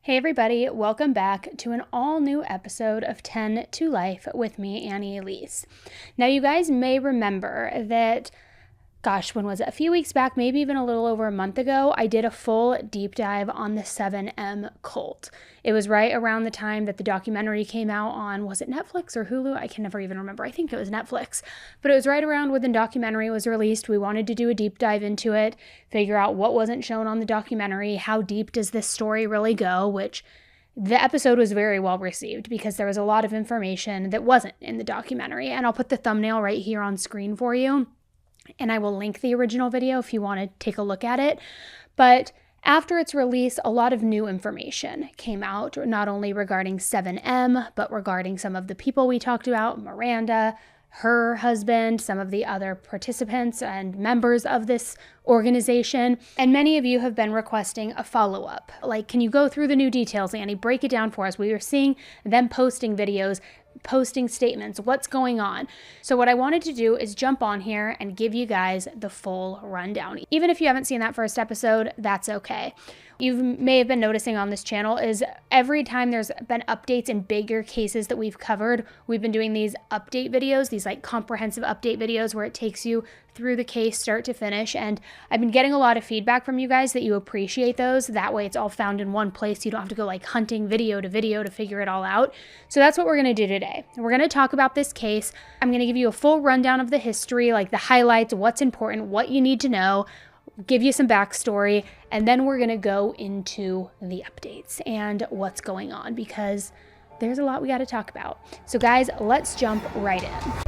Hey everybody, welcome back to an all-new episode of 10 to Life with me, Annie Elise. Now you guys may remember that, when was it? A few weeks back, maybe even a little over a month ago, I did a full deep dive on the 7M cult. It was right around the time that the documentary came out on, was it Netflix or Hulu? I can never even remember. I think it was Netflix. But it was right around when the documentary was released. We wanted to do a deep dive into it, figure out what wasn't shown on the documentary, how deep does this story really go, which the episode was very well received because there was a lot of information that wasn't in the documentary. And I'll put the thumbnail right here on screen for you. And I will link the original video if you want to take a look at it. But after its release, a lot of new information came out, not only regarding 7M, but regarding some of the people we talked about, Miranda, her husband, some of the other participants and members of this organization. And many of you have been requesting a follow-up. Like, can you go through the new details, Annie? Break it down for us. We were seeing them posting videos, posting statements, what's going on. So what I wanted to do is jump on here and give you guys the full rundown. Even if you haven't seen that first episode, that's okay. You may have been noticing on this channel is every time there's been updates in bigger cases that we've covered, we've been doing these update videos, these like comprehensive update videos where it takes you through the case start to finish. And I've been getting a lot of feedback from you guys that you appreciate those. That way it's all found in one place. You don't have to go like hunting video to video to figure it all out. So that's what we're going to do today. We're going to talk about this case. I'm going to give you a full rundown of the history, like the highlights, what's important, what you need to know, give you some backstory, and then we're going to go into the updates and what's going on because there's a lot we got to talk about. So guys, let's jump right in.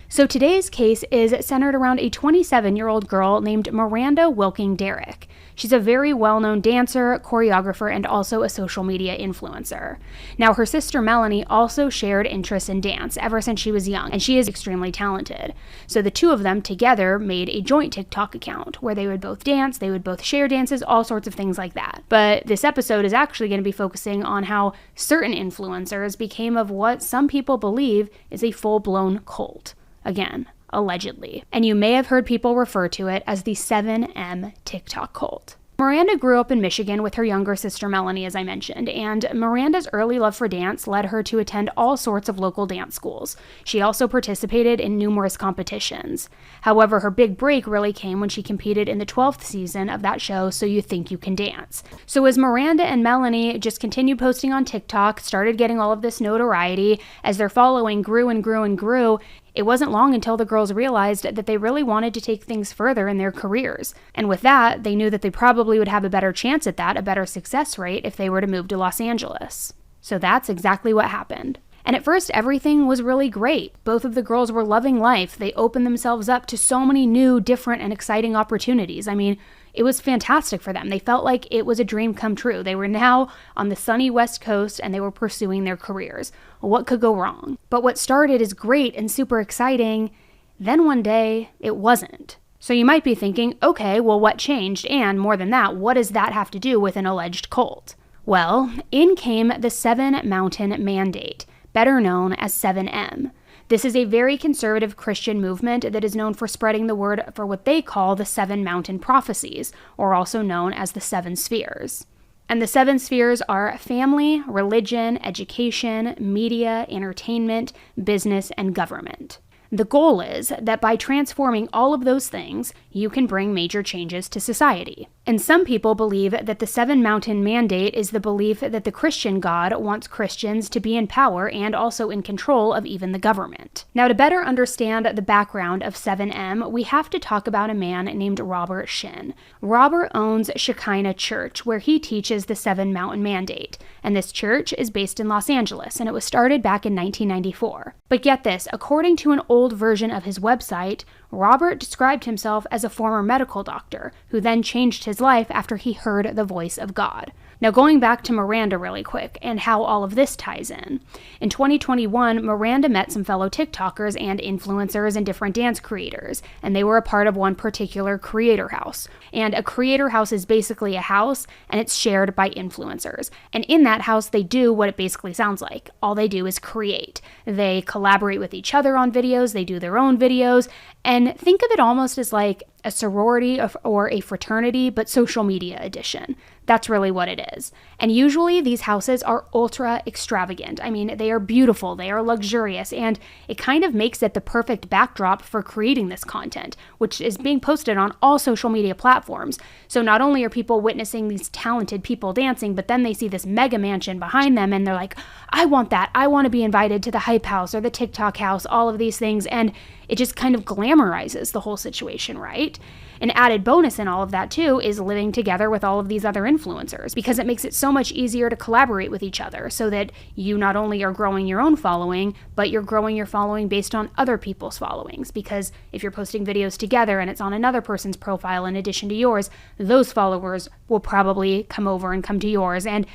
So today's case is centered around a 27-year-old girl named Miranda Wilking Derrick. She's a very well-known dancer, choreographer, and also a social media influencer. Now, her sister Melanie also shared interest in dance ever since she was young, and she is extremely talented. So the two of them together made a joint TikTok account where they would both dance, they would both share dances, all sorts of things like that. But this episode is actually going to be focusing on how certain influencers became of what some people believe is a full-blown cult. Again, allegedly. And you may have heard people refer to it as the 7M TikTok cult. Miranda grew up in Michigan with her younger sister Melanie, as I mentioned, and Miranda's early love for dance led her to attend all sorts of local dance schools. She also participated in numerous competitions. However, her big break really came when she competed in the 12th season of that show, So You Think You Can Dance. So as Miranda and Melanie just continued posting on TikTok, started getting all of this notoriety, as their following grew and grew and grew, it wasn't long until the girls realized that they really wanted to take things further in their careers. And with that, they knew that they probably would have a better chance at that, a better success rate, if they were to move to Los Angeles. So that's exactly what happened. And at first, everything was really great. Both of the girls were loving life. They opened themselves up to so many new, different, and exciting opportunities. I mean, it was fantastic for them. They felt like it was a dream come true. They were now on the sunny West Coast and they were pursuing their careers. What could go wrong? But what started as great and super exciting, then one day, it wasn't. So you might be thinking, okay, well, what changed? And more than that, what does that have to do with an alleged cult? Well, in came the 7 Mountain Mandate, better known as 7M. This is a very conservative Christian movement that is known for spreading the word for what they call the 7 mountain prophecies, or also known as the 7 spheres. And the 7 spheres are family, religion, education, media, entertainment, business, and government. The goal is that by transforming all of those things, you can bring major changes to society. And some people believe that the 7 Mountain Mandate is the belief that the Christian God wants Christians to be in power and also in control of even the government. Now, to better understand the background of 7M, we have to talk about a man named Robert Shin. Robert owns Shekinah Church, where he teaches the 7 Mountain Mandate. And this church is based in Los Angeles, and it was started back in 1994. But get this, according to an old version of his website, Robert described himself as a former medical doctor who then changed his life after he heard the voice of God. Now, going back to Miranda really quick and how all of this ties in. In 2021, Miranda met some fellow TikTokers and influencers and different dance creators, and they were a part of one particular creator house. And a creator house is basically a house, and it's shared by influencers. And in that house, they do what it basically sounds like. All they do is create. They collaborate with each other on videos, they do their own videos, and think of it almost as like a sorority or a fraternity, but social media edition. That's really what it is. And usually these houses are ultra extravagant. I mean, they are beautiful, they are luxurious, and it kind of makes it the perfect backdrop for creating this content, which is being posted on all social media platforms. So not only are people witnessing these talented people dancing, but then they see this mega mansion behind them and they're like, I want that. I want to be invited to the Hype House or the TikTok house, all of these things. And it just kind of glamorizes the whole situation, right? An added bonus in all of that, too, is living together with all of these other influencers, because it makes it so much easier to collaborate with each other so that you not only are growing your own following, but you're growing your following based on other people's followings. Because if you're posting videos together and it's on another person's profile in addition to yours, those followers will probably come over and come to yours. And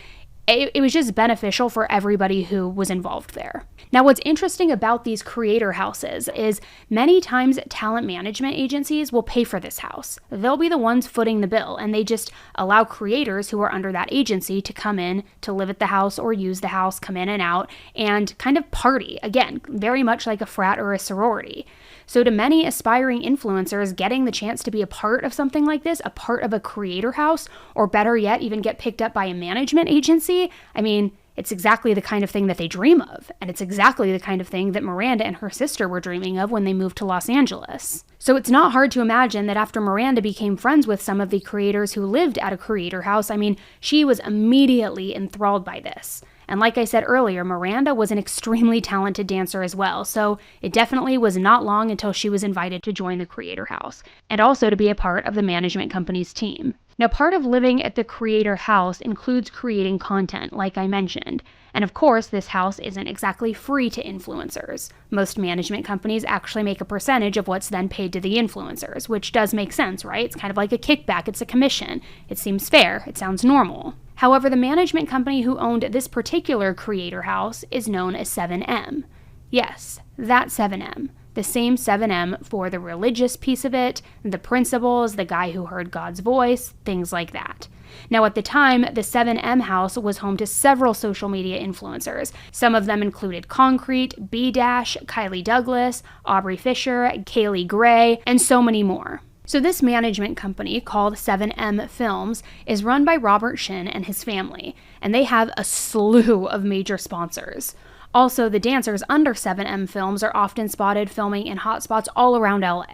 it was just beneficial for everybody who was involved there. Now, what's interesting about these creator houses is many times talent management agencies will pay for this house. They'll be the ones footing the bill, and they just allow creators who are under that agency to come in to live at the house or use the house, come in and out, and kind of party. Again, very much like a frat or a sorority. So to many aspiring influencers, getting the chance to be a part of something like this, a part of a creator house, or better yet, even get picked up by a management agency, I mean, it's exactly the kind of thing that they dream of. And it's exactly the kind of thing that Miranda and her sister were dreaming of when they moved to Los Angeles. So it's not hard to imagine that after Miranda became friends with some of the creators who lived at a creator house, I mean, she was immediately enthralled by this. And like I said earlier, Miranda was an extremely talented dancer as well, so it definitely was not long until she was invited to join the creator house, and also to be a part of the management company's team. Now, part of living at the creator house includes creating content, like I mentioned. And of course, this house isn't exactly free to influencers. Most management companies actually make a percentage of what's then paid to the influencers, which does make sense, right? It's kind of like a kickback, it's a commission. It seems fair, it sounds normal. However, the management company who owned this particular creator house is known as 7M. Yes, that 7M. The same 7M for the religious piece of it, the principles, the guy who heard God's voice, things like that. Now, at the time, the 7M house was home to several social media influencers. Some of them included Concrete, B-Dash, Kylie Douglas, Aubrey Fisher, Kaylee Gray, and so many more. So this management company, called 7M Films, is run by Robert Shin and his family, and they have a slew of major sponsors. Also, the dancers under 7M Films are often spotted filming in hotspots all around LA.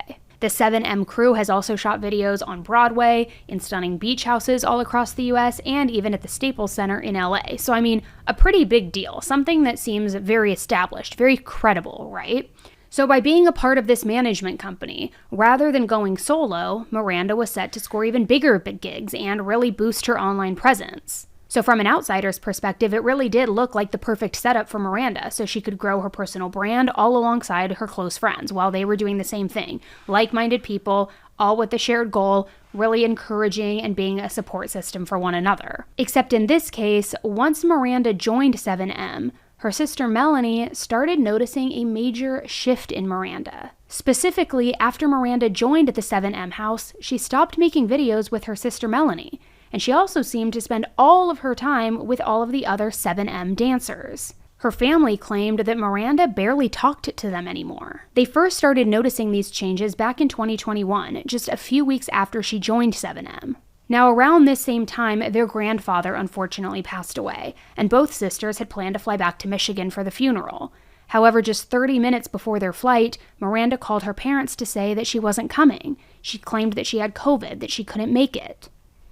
The 7M crew has also shot videos on Broadway, in stunning beach houses all across the US, and even at the Staples Center in LA. So I mean, a pretty big deal, something that seems very established, very credible, right? So by being a part of this management company, rather than going solo, Miranda was set to score even bigger gigs and really boost her online presence. So from an outsider's perspective, it really did look like the perfect setup for Miranda, so she could grow her personal brand all alongside her close friends while they were doing the same thing. Like-minded people, all with the shared goal, really encouraging and being a support system for one another. Except in this case, once Miranda joined 7M, her sister Melanie started noticing a major shift in Miranda. Specifically, after Miranda joined the 7M house, she stopped making videos with her sister Melanie, and she also seemed to spend all of her time with all of the other 7M dancers. Her family claimed that Miranda barely talked to them anymore. They first started noticing these changes back in 2021, just a few weeks after she joined 7M. Now, around this same time, their grandfather unfortunately passed away, and both sisters had planned to fly back to Michigan for the funeral. However, just 30 minutes before their flight, Miranda called her parents to say that she wasn't coming. She claimed that she had COVID, that she couldn't make it.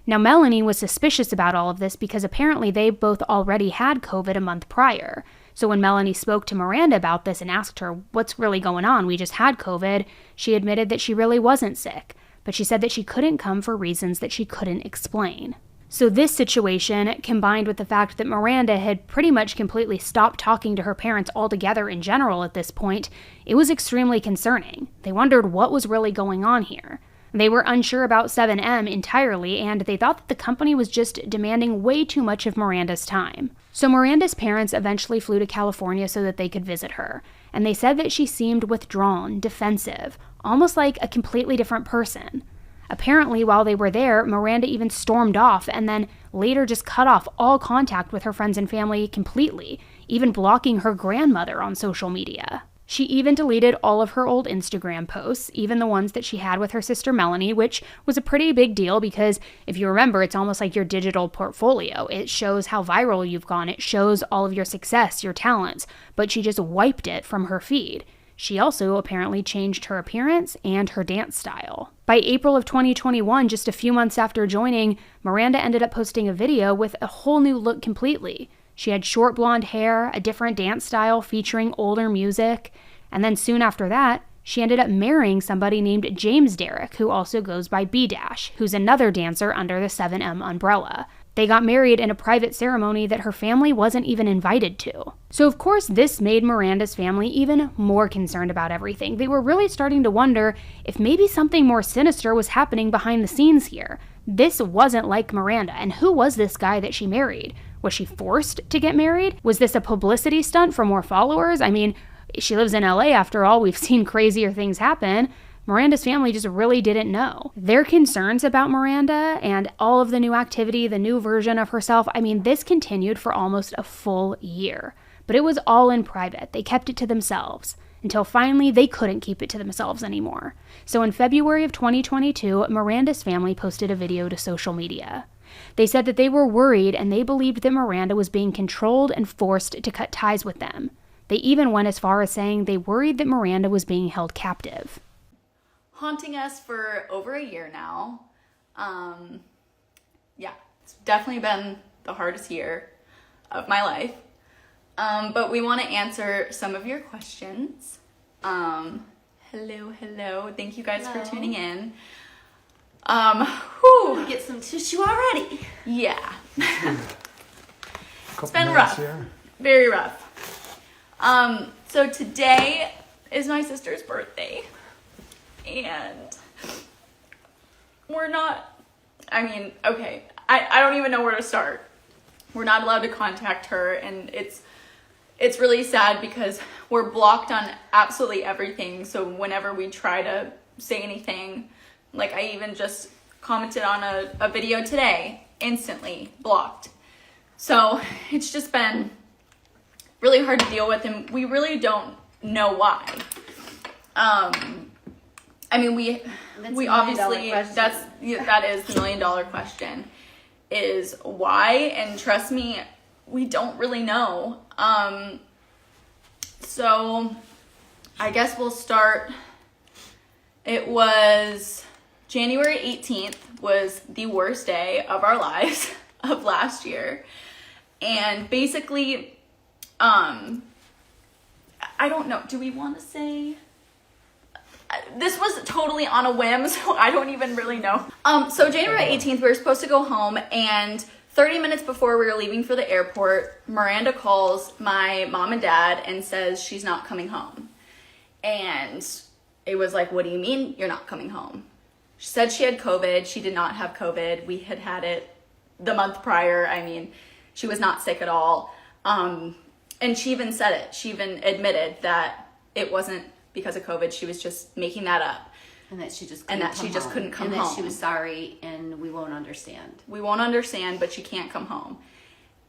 Now, Melanie was suspicious about all of this because apparently they both already had COVID a month prior. So when Melanie spoke to Miranda about this and asked her, "What's really going on? We just had COVID," she admitted that she really wasn't sick, but she said that she couldn't come for reasons that she couldn't explain. So this situation, combined with the fact that Miranda had pretty much completely stopped talking to her parents altogether in general at this point, it was extremely concerning. They wondered what was really going on here. They were unsure about 7M entirely, and they thought that the company was just demanding way too much of Miranda's time. So Miranda's parents eventually flew to California so that they could visit her, and they said that she seemed withdrawn, defensive, almost like a completely different person. Apparently, while they were there, Miranda even stormed off and then later just cut off all contact with her friends and family completely, even blocking her grandmother on social media. She even deleted all of her old Instagram posts, even the ones that she had with her sister Melanie, which was a pretty big deal because if you remember, it's almost like your digital portfolio. It shows how viral you've gone. It shows all of your success, your talents, but she just wiped it from her feed. She also apparently changed her appearance and her dance style. By April of 2021, just a few months after joining, Miranda ended up posting a video with a whole new look completely. She had short blonde hair, a different dance style featuring older music, and then soon after that, she ended up marrying somebody named James Derrick, who also goes by B-Dash, who's another dancer under the 7M umbrella. They got married in a private ceremony that her family wasn't even invited to. So of course this made Miranda's family even more concerned about everything. They were really starting to wonder if maybe something more sinister was happening behind the scenes here. This wasn't like Miranda, and who was this guy that she married? Was she forced to get married? Was this a publicity stunt for more followers? I mean, she lives in LA after all, we've seen crazier things happen. Miranda's family just really didn't know. Their concerns about Miranda and all of the new activity, the new version of herself, I mean, this continued for almost a full year. But it was all in private. They kept it to themselves until finally they couldn't keep it to themselves anymore. So in February of 2022, Miranda's family posted a video to social media. They said that they were worried and they believed that Miranda was being controlled and forced to cut ties with them. They even went as far as saying they worried that Miranda was being held captive. Haunting us for over a year now. It's definitely been the hardest year of my life. But we want to answer some of your questions. Hello. Thank you guys for tuning in. Get some tissue already. Yeah. It's been rough. Here. Very rough. So today is my sister's birthday. And we're not, I don't even know where to start. We're not allowed to contact her, and it's really sad because we're blocked on absolutely everything. So whenever we try to say anything, like I even just commented on a video today, instantly blocked. So it's just been really hard to deal with, and we really don't know why. We obviously, that is the $1 million question, is why, and trust me, we don't really know. So I guess we'll start. It was January 18th was the worst day of our lives of last year. And basically, I don't know, do we want to say... This was totally on a whim, so I don't even really know. So January 18th, we were supposed to go home, and 30 minutes before we were leaving for the airport, Miranda calls my mom and dad and says she's not coming home. And it was like, what do you mean you're not coming home? She said she had COVID. She did not have COVID. We had had it the month prior. I mean, she was not sick at all. And she even said it. She even admitted that it wasn't because of COVID. She was just making that up. And that she just couldn't come home. And that she was sorry and we won't understand. We won't understand, but she can't come home.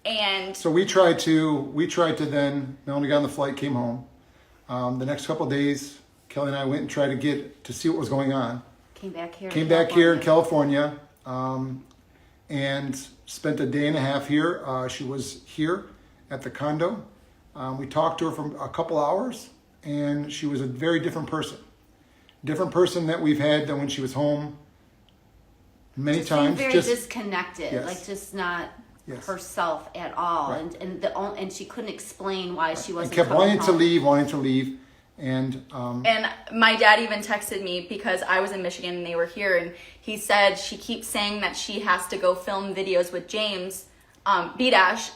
And so we tried to then, Melanie got on the flight, came home. The next couple of days, Kelly and I went and tried to get to see what was going on. Came back here in California, and spent a day and a half here. She was here at the condo. We talked to her for a couple hours, and she was a very different person. Different person that we've had than when she was home many times. Very disconnected, yes. Like just not yes. herself at all. Right. And she couldn't explain why she wasn't and kept coming wanting home. to leave. And my dad even texted me because I was in Michigan and they were here, and he said she keeps saying that she has to go film videos with James, B-Dash,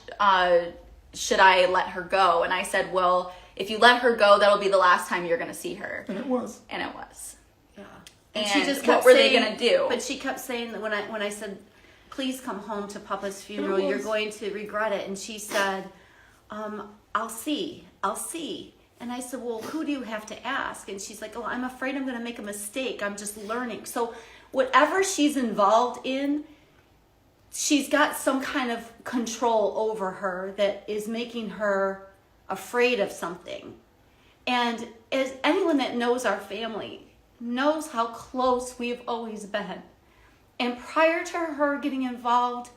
should I let her go? And I said, well, if you let her go, that'll be the last time you're going to see her. And it was. And it was. Yeah. And she just what kept were saying, they going to do? But she kept saying that when I said, please come home to Papa's funeral, you're going to regret it. And she said, I'll see. And I said, well, who do you have to ask? And she's like, oh, I'm afraid I'm going to make a mistake. I'm just learning. So whatever she's involved in, she's got some kind of control over her that is making her afraid of something. And as anyone that knows our family knows how close we've always been. And prior to her getting involved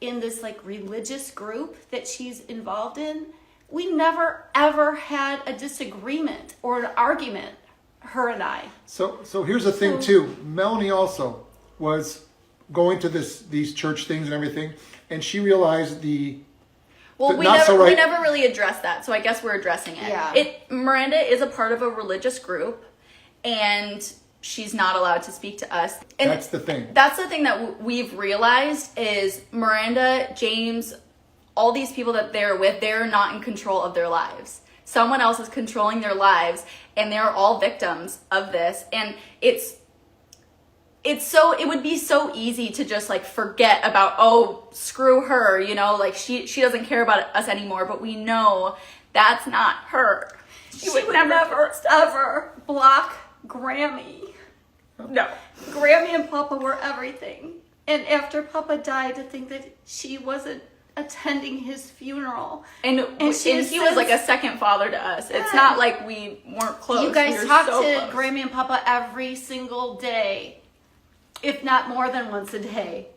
in this like religious group that she's involved in, we never ever had a disagreement or an argument, her and I. So here's the thing too. Melanie also was going to these church things and everything, and she realized we never really addressed that, so I guess we're addressing it. Yeah. Miranda is a part of a religious group, and she's not allowed to speak to us. And that's the thing. That's the thing that we've realized is Miranda, James, all these people that they're with, they're not in control of their lives. Someone else is controlling their lives, and they're all victims of this. And it would be so easy to just like forget about, oh, screw her, you know, like she doesn't care about us anymore. But we know that's not her. She would never ever block Grammy. No. Grammy and Papa were everything. And after Papa died, to think that she wasn't attending his funeral. And he was like a second father to us. It's not like we weren't close. You guys talked so to close. Grammy and Papa every single day, if not more than once a day.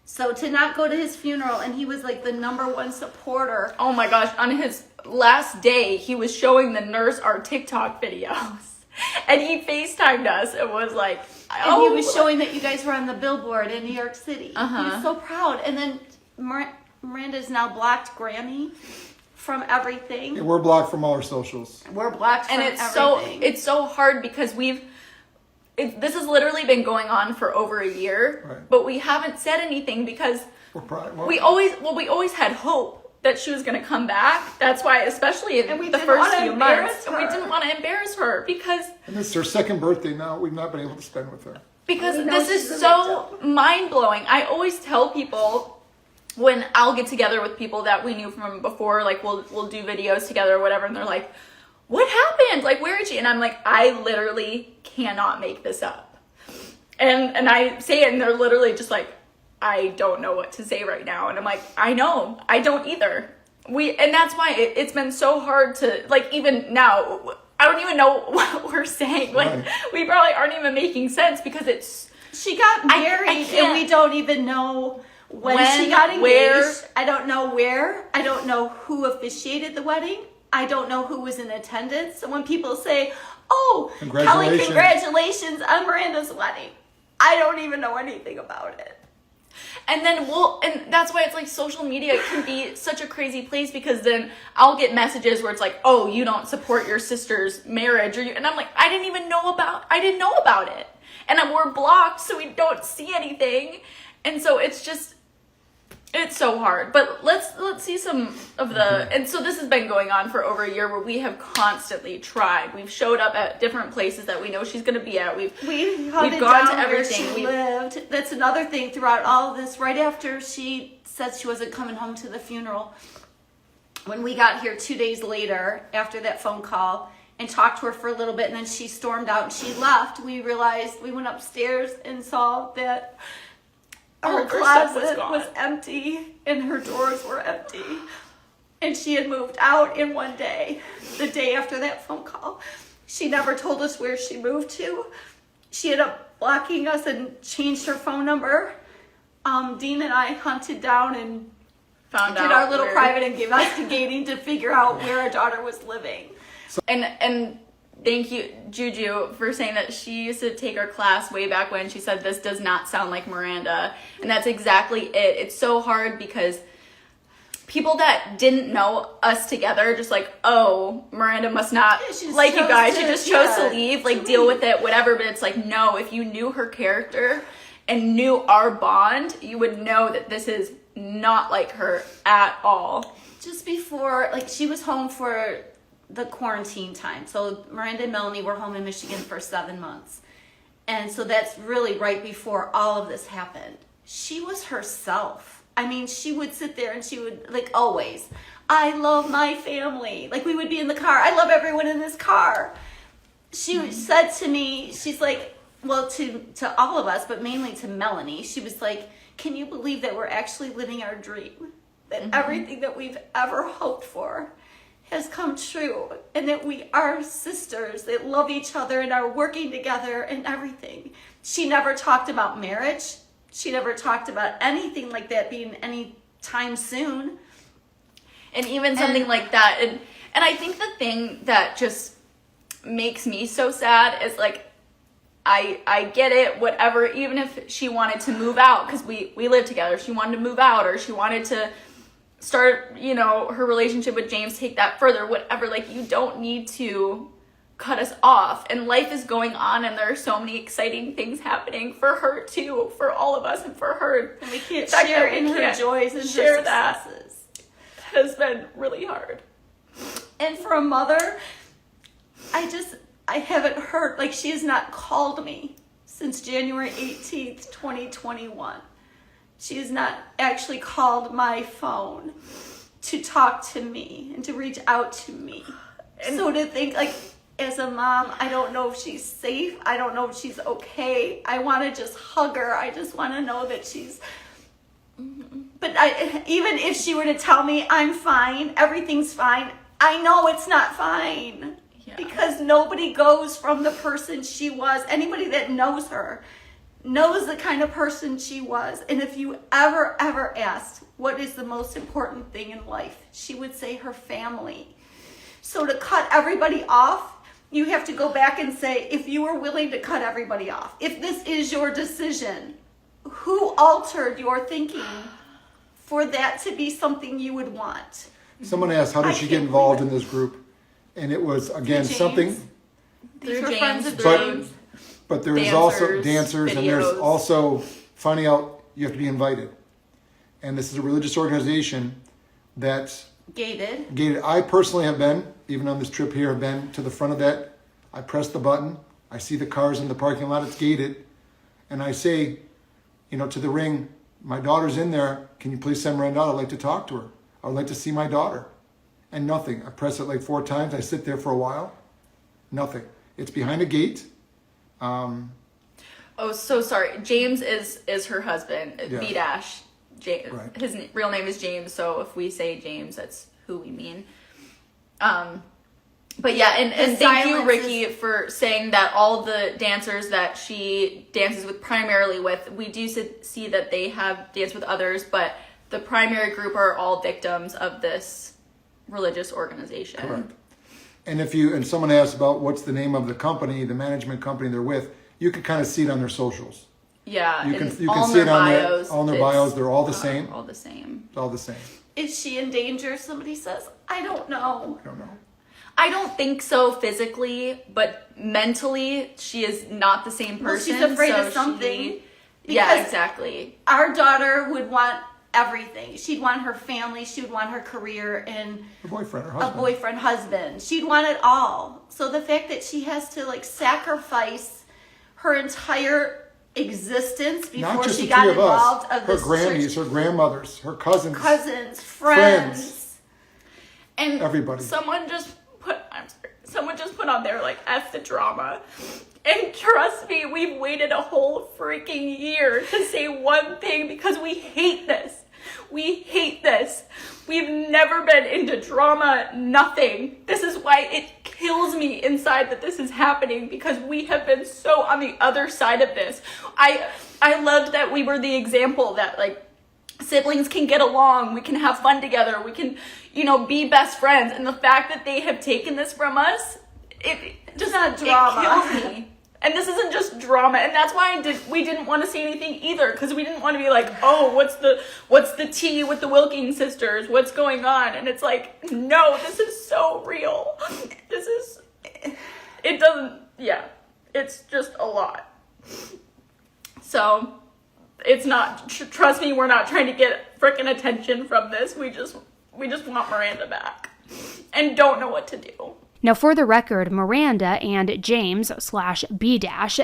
So to not go to his funeral, and he was like the #1 supporter. Oh my gosh, on his last day, he was showing the nurse our TikTok videos. And he FaceTimed us and was like, and he was showing that you guys were on the billboard in New York City. He was so proud. And then Miranda's now blocked Grammy from everything. And we're blocked from all our socials. We're blocked from everything. It's so hard because this has literally been going on for over a year, right. But we haven't said anything because we always had hope that she was going to come back. That's why, especially in the first few months, and we didn't want to embarrass her because... And this is her second birthday now. We've not been able to spend with her. Because this is so mind-blowing. I always tell people when I'll get together with people that we knew from before, like we'll do videos together or whatever, and they're like, what happened? Like, where is she? And I'm like, I literally cannot make this up. And I say it, and they're literally just like, I don't know what to say right now. And I'm like, I know, I don't either. And that's why it's been so hard to, like, even now, I don't even know what we're saying. Like, right. We probably aren't even making sense because she got married and we don't even know when she got engaged. Where. I don't know where. I don't know who officiated the wedding. I don't know who was in attendance. So when people say, oh, Kelly, congratulations on Miranda's wedding, I don't even know anything about it. And then and that's why it's like social media can be such a crazy place because then I'll get messages where it's like, oh, you don't support your sister's marriage, and I'm like, I didn't know about it. And we're blocked, so we don't see anything. And so it's so hard. But let's see some of the, and so this has been going on for over a year where we have constantly tried. We've showed up at different places that we know she's going to be at. We've gone to everything. Where she lived. That's another thing throughout all of this. Right after she said she wasn't coming home to the funeral, when we got here 2 days later after that phone call and talked to her for a little bit, and then she stormed out and she left, we realized, we went upstairs and saw that her closet was empty and her drawers were empty. And she had moved out in one day, the day after that phone call. She never told us where she moved to. She ended up blocking us and changed her phone number. Dean and I hunted down and did our little private investigating to figure out where our daughter was living. And thank you, Juju, for saying that she used to take our class way back when. She said, this does not sound like Miranda. And that's exactly it. It's so hard because people that didn't know us together just like, oh, Miranda must not like you guys. She just chose to leave, like deal with it, whatever. But it's like, no, if you knew her character and knew our bond, you would know that this is not like her at all. Just before, like, she was home for the quarantine time. So Miranda and Melanie were home in Michigan for 7 months. And so that's really right before all of this happened. She was herself. I mean, she would sit there and she would, like, always, I love my family. Like, we would be in the car. I love everyone in this car. She said to me, she's like, well, to all of us, but mainly to Melanie, she was like, can you believe that we're actually living our dream? That everything that we've ever hoped for has come true, and that we are sisters that love each other and are working together and everything. She never talked about marriage. She never talked about anything like that being any time soon. And even something like that. And I think the thing that just makes me so sad is, like, I get it, whatever, even if she wanted to move out, because we live together, she wanted to move out, or she wanted to start, you know, her relationship with James, take that further, whatever, like, you don't need to cut us off, and life is going on, and there are so many exciting things happening for her too, for all of us, and for her. And we can't share in her joys and share her successes. That has been really hard. And for a mother, I haven't heard, like, she has not called me since January 18th, 2021. She has not actually called my phone to talk to me and to reach out to me. And so to think, like, as a mom, I don't know if she's safe. I don't know if she's okay. I want to just hug her. I just want to know that she's... But even if she were to tell me I'm fine, everything's fine, I know it's not fine. Yeah. Because nobody goes from the person she was. Anybody that knows her knows the kind of person she was. And if you ever asked what is the most important thing in life, she would say her family. So to cut everybody off, you have to go back and say, if you were willing to cut everybody off, if this is your decision, who altered your thinking for that to be something you would want? Someone asked, how did she get involved in this group? And it was, again, something... These were friends of James. But there is also dancers, and there's also finding out you have to be invited. And this is a religious organization that's gated. I personally have been, even on this trip here, have been to the front of that. I press the button. I see the cars in the parking lot. It's gated. And I say, you know, to the ring, my daughter's in there. Can you please send Miranda? I'd like to talk to her. I would like to see my daughter. And nothing. I press it like 4 times. I sit there for a while. Nothing. It's behind a gate. Oh, so sorry. James is her husband. Yeah. B-dash. James. Right. His real name is James, so if we say James, that's who we mean. But yeah, and thank you, Ricky, for saying that all the dancers that she dances with primarily with, we do see that they have danced with others, but the primary group are all victims of this religious organization. Correct. And someone asked about what's the name of the company, the management company they're with, you can kind of see it on their socials. Yeah, you can see it on their bios. They're all the same. All the same. It's all the same. Is she in danger? Somebody says. I don't know. I don't know. I don't think so physically, but mentally, she is not the same person. Well, she's afraid of something. Yeah, exactly. Our daughter would want everything. She'd want her family. She would want her career and her boyfriend, husband. She'd want it all. So the fact that she has to like sacrifice her entire existence before she got involved her grannies, her grandmothers, her cousins, friends, and everybody. Someone just put on there like F the drama. And trust me, we've waited a whole freaking year to say one thing because we hate this. We hate this. We've never been into drama, nothing. This is why it kills me inside that this is happening because we have been so on the other side of this. I loved that we were the example that like siblings can get along, we can have fun together, we can, be best friends. And the fact that they have taken this from us, it kills me. And this isn't just drama, and that's why we didn't want to say anything either, because we didn't want to be like, oh, what's the tea with the Wilking sisters? What's going on? And it's like, no, this is so real. It's just a lot. So, it's not, trust me, we're not trying to get frickin' attention from this. We just want Miranda back, and don't know what to do. Now, for the record, Miranda and James/B-,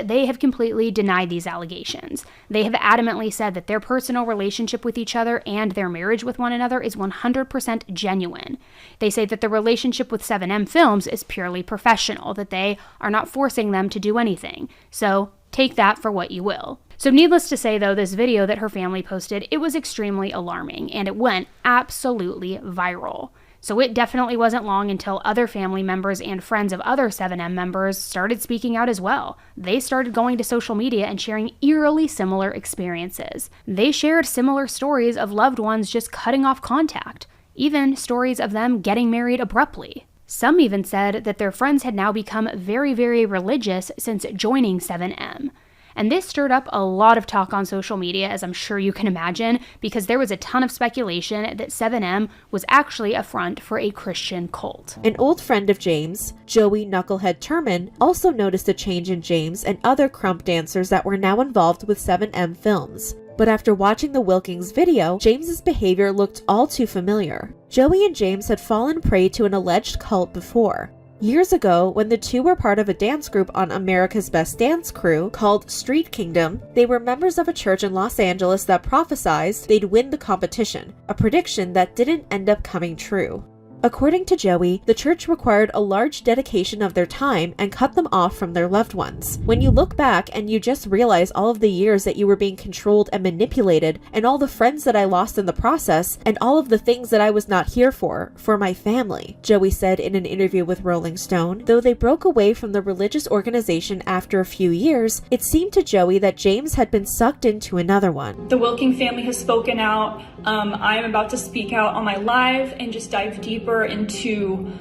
they have completely denied these allegations. They have adamantly said that their personal relationship with each other and their marriage with one another is 100% genuine. They say that the relationship with 7M Films is purely professional, that they are not forcing them to do anything. So, take that for what you will. So needless to say, though, this video that her family posted, it was extremely alarming, and it went absolutely viral. So it definitely wasn't long until other family members and friends of other 7M members started speaking out as well. They started going to social media and sharing eerily similar experiences. They shared similar stories of loved ones just cutting off contact, even stories of them getting married abruptly. Some even said that their friends had now become very, very religious since joining 7M. And this stirred up a lot of talk on social media, as I'm sure you can imagine, because there was a ton of speculation that 7M was actually a front for a Christian cult. An old friend of James, Joey Knucklehead Turman, also noticed a change in James and other krump dancers that were now involved with 7M Films. But after watching the Wilking's video, James's behavior looked all too familiar. Joey and James had fallen prey to an alleged cult before. Years ago, when the two were part of a dance group on America's Best Dance Crew called Street Kingdom, they were members of a church in Los Angeles that prophesied they'd win the competition, a prediction that didn't end up coming true. According to Joey, the church required a large dedication of their time and cut them off from their loved ones. When you look back and you just realize all of the years that you were being controlled and manipulated, and all the friends that I lost in the process, and all of the things that I was not here for my family, Joey said in an interview with Rolling Stone. Though they broke away from the religious organization after a few years, it seemed to Joey that James had been sucked into another one. The Wilking family has spoken out. I am about to speak out on my live and just dive deeper into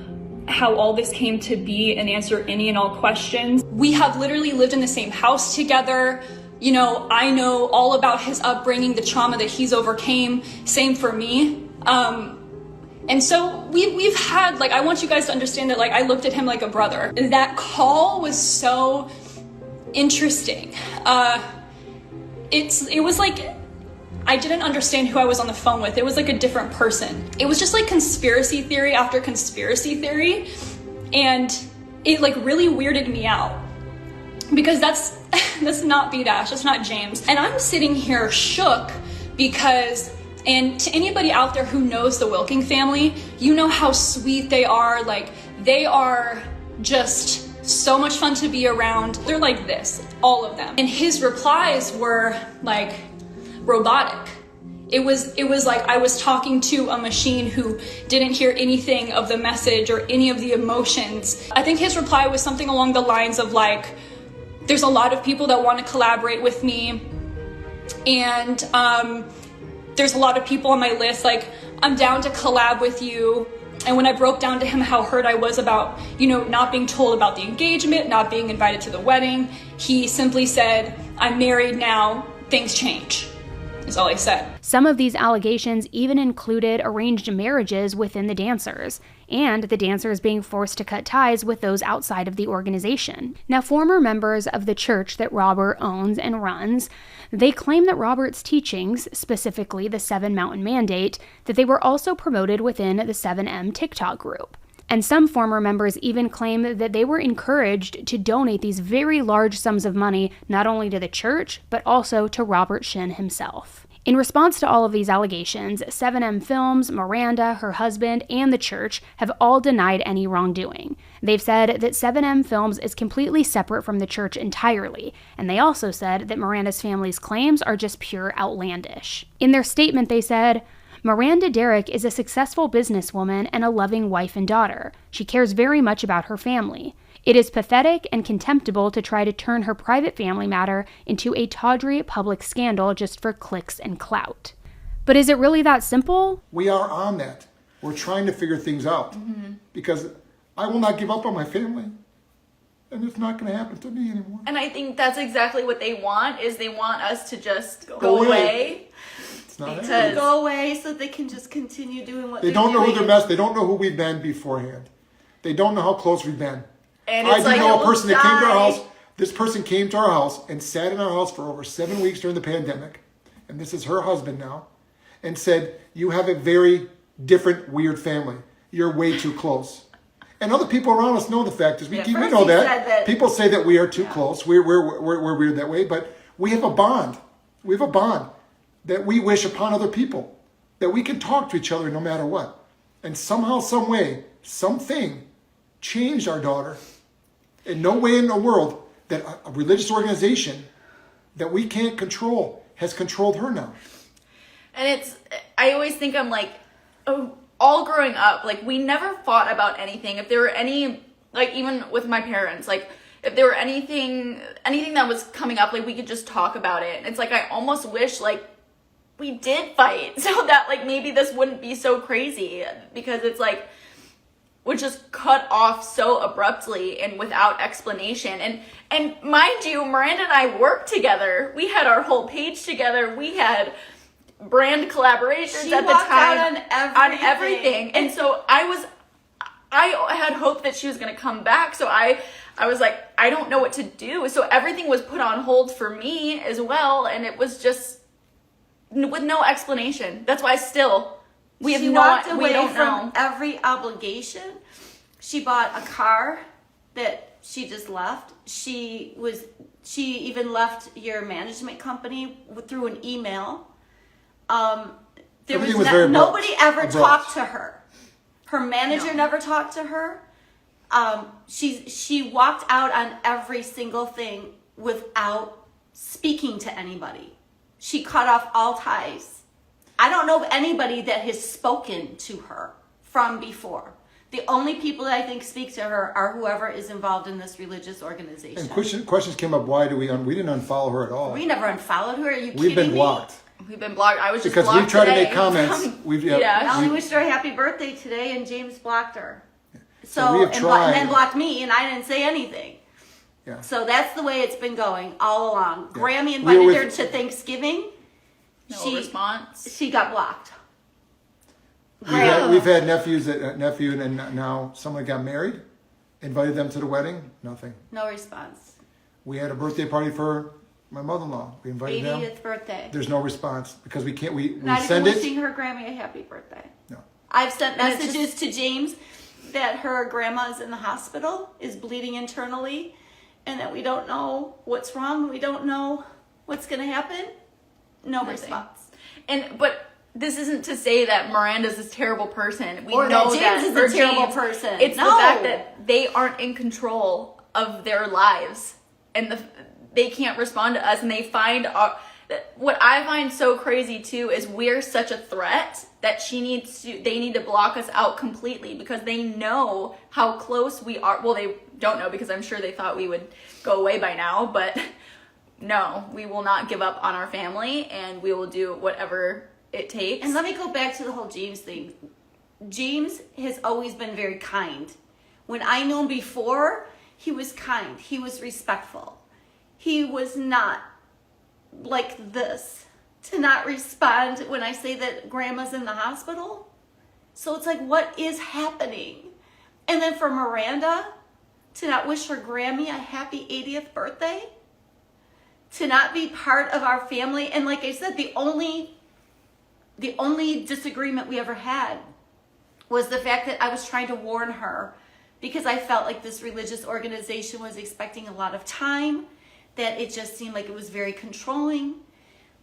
how all this came to be and answer any and all questions. We have literally lived in the same house together. You know, I know all about his upbringing, the trauma that he's overcame. Same for me. And so we've had, like, I want you guys to understand that, like, I looked at him like a brother. That call was so interesting. It was like, I didn't understand who I was on the phone with. It was like a different person. It was just like conspiracy theory after conspiracy theory. And it like really weirded me out because that's not B-Dash, that's not James. And I'm sitting here shook because, and to anybody out there who knows the Wilking family, you know how sweet they are. Like, they are just so much fun to be around. They're like this, all of them. And his replies were like robotic. It was like I was talking to a machine who didn't hear anything of the message or any of the emotions. I think his reply was something along the lines of like, there's a lot of people that want to collaborate with me, and there's a lot of people on my list, like, I'm down to collab with you. And when I broke down to him how hurt I was about, you know, not being told about the engagement, not being invited to the wedding, he simply said, I'm married now, things change. Is all he said. Some of these allegations even included arranged marriages within the dancers, and the dancers being forced to cut ties with those outside of the organization. Now, former members of the church that Robert owns and runs, they claim that Robert's teachings, specifically the 7 Mountain Mandate, that they were also promoted within the 7M TikTok group. And some former members even claim that they were encouraged to donate these very large sums of money not only to the church, but also to Robert Shin himself. In response to all of these allegations, 7M Films, Miranda, her husband, and the church have all denied any wrongdoing. They've said that 7M Films is completely separate from the church entirely, and they also said that Miranda's family's claims are just pure outlandish. In their statement, they said, Miranda Derrick is a successful businesswoman and a loving wife and daughter. She cares very much about her family. It is pathetic and contemptible to try to turn her private family matter into a tawdry public scandal just for clicks and clout. But is it really that simple? We are on that. We're trying to figure things out because I will not give up on my family. And it's not going to happen to me anymore. And I think that's exactly what they want, is they want us to just go away. It's not Because happening. Go away so they can just continue doing what They they're don't know doing. who they're messed. They don't know who we've been beforehand. They don't know how close we've been. And I it's do like, know a we'll person that came to our die. house. This person came to our house and sat in our house for over 7 weeks during the pandemic. And this is her husband now. And said, you have a very different, weird family. You're way too close. And other people around us know the fact is we At we first know he that. said that- People say that we are too close. We're weird that way, but we have a bond. We have a bond that we wish upon other people, that we can talk to each other no matter what. And somehow, some way, something changed our daughter. In no way in the world that a religious organization that we can't control has controlled her now. And I always think I'm like, oh, all growing up, like we never fought about anything. If there were any, like even with my parents, like if there were anything that was coming up, like we could just talk about it. And it's like, I almost wish like we did fight so that like maybe this wouldn't be so crazy, because it's like, would just cut off so abruptly and without explanation. And mind you, Miranda and I worked together. We had our whole page together. We had brand collaborations at the time on everything. And so I had hope that she was going to come back. So I was like, I don't know what to do. So everything was put on hold for me as well. And it was just with no explanation. That's why She walked away from every obligation. She bought a car that she just left. She even left your management company through an email. Nobody ever talked to her. Her manager never talked to her. She walked out on every single thing without speaking to anybody. She cut off all ties. I don't know of anybody that has spoken to her from before. The only people that I think speak to her are whoever is involved in this religious organization. And questions came up, why do we didn't unfollow her at all. We never unfollowed her. Are you kidding me? We've been blocked. We've been blocked. I was just because blocked we've tried today. to make comments. Melanie wished her a happy birthday today, and James blocked her. So we have tried. And then blocked me, and I didn't say anything. Yeah. So that's the way it's been going all along. Yeah. Grammy invited her to Thanksgiving. No response. She got blocked. We've had nephew and now someone got married, invited them to the wedding, nothing. No response. We had a birthday party for my mother-in-law. We invited them. 80th birthday. There's no response because we can't. We Not send even it. wishing her Grammy a happy birthday. No. I've sent messages to James that her grandma is in the hospital, is bleeding internally, and that we don't know what's wrong. We don't know what's going to happen. No response. But this isn't to say that Miranda's this terrible person. We Or know that James is a terrible person. It's No. the fact that they aren't in control of their lives, and they can't respond to us, and they find what I find so crazy too is we're such a threat that they need to block us out completely because they know how close we are. Well, they don't know because I'm sure they thought we would go away by now, but no, we will not give up on our family, and we will do whatever it takes. And let me go back to the whole James thing. James has always been very kind. When I knew him before, he was kind. He was respectful. He was not like this, to not respond when I say that grandma's in the hospital. So it's like, what is happening? And then for Miranda to not wish her Grammy a happy 80th birthday, to not be part of our family. And like I said, the only disagreement we ever had was the fact that I was trying to warn her because I felt like this religious organization was expecting a lot of time, that it just seemed like it was very controlling,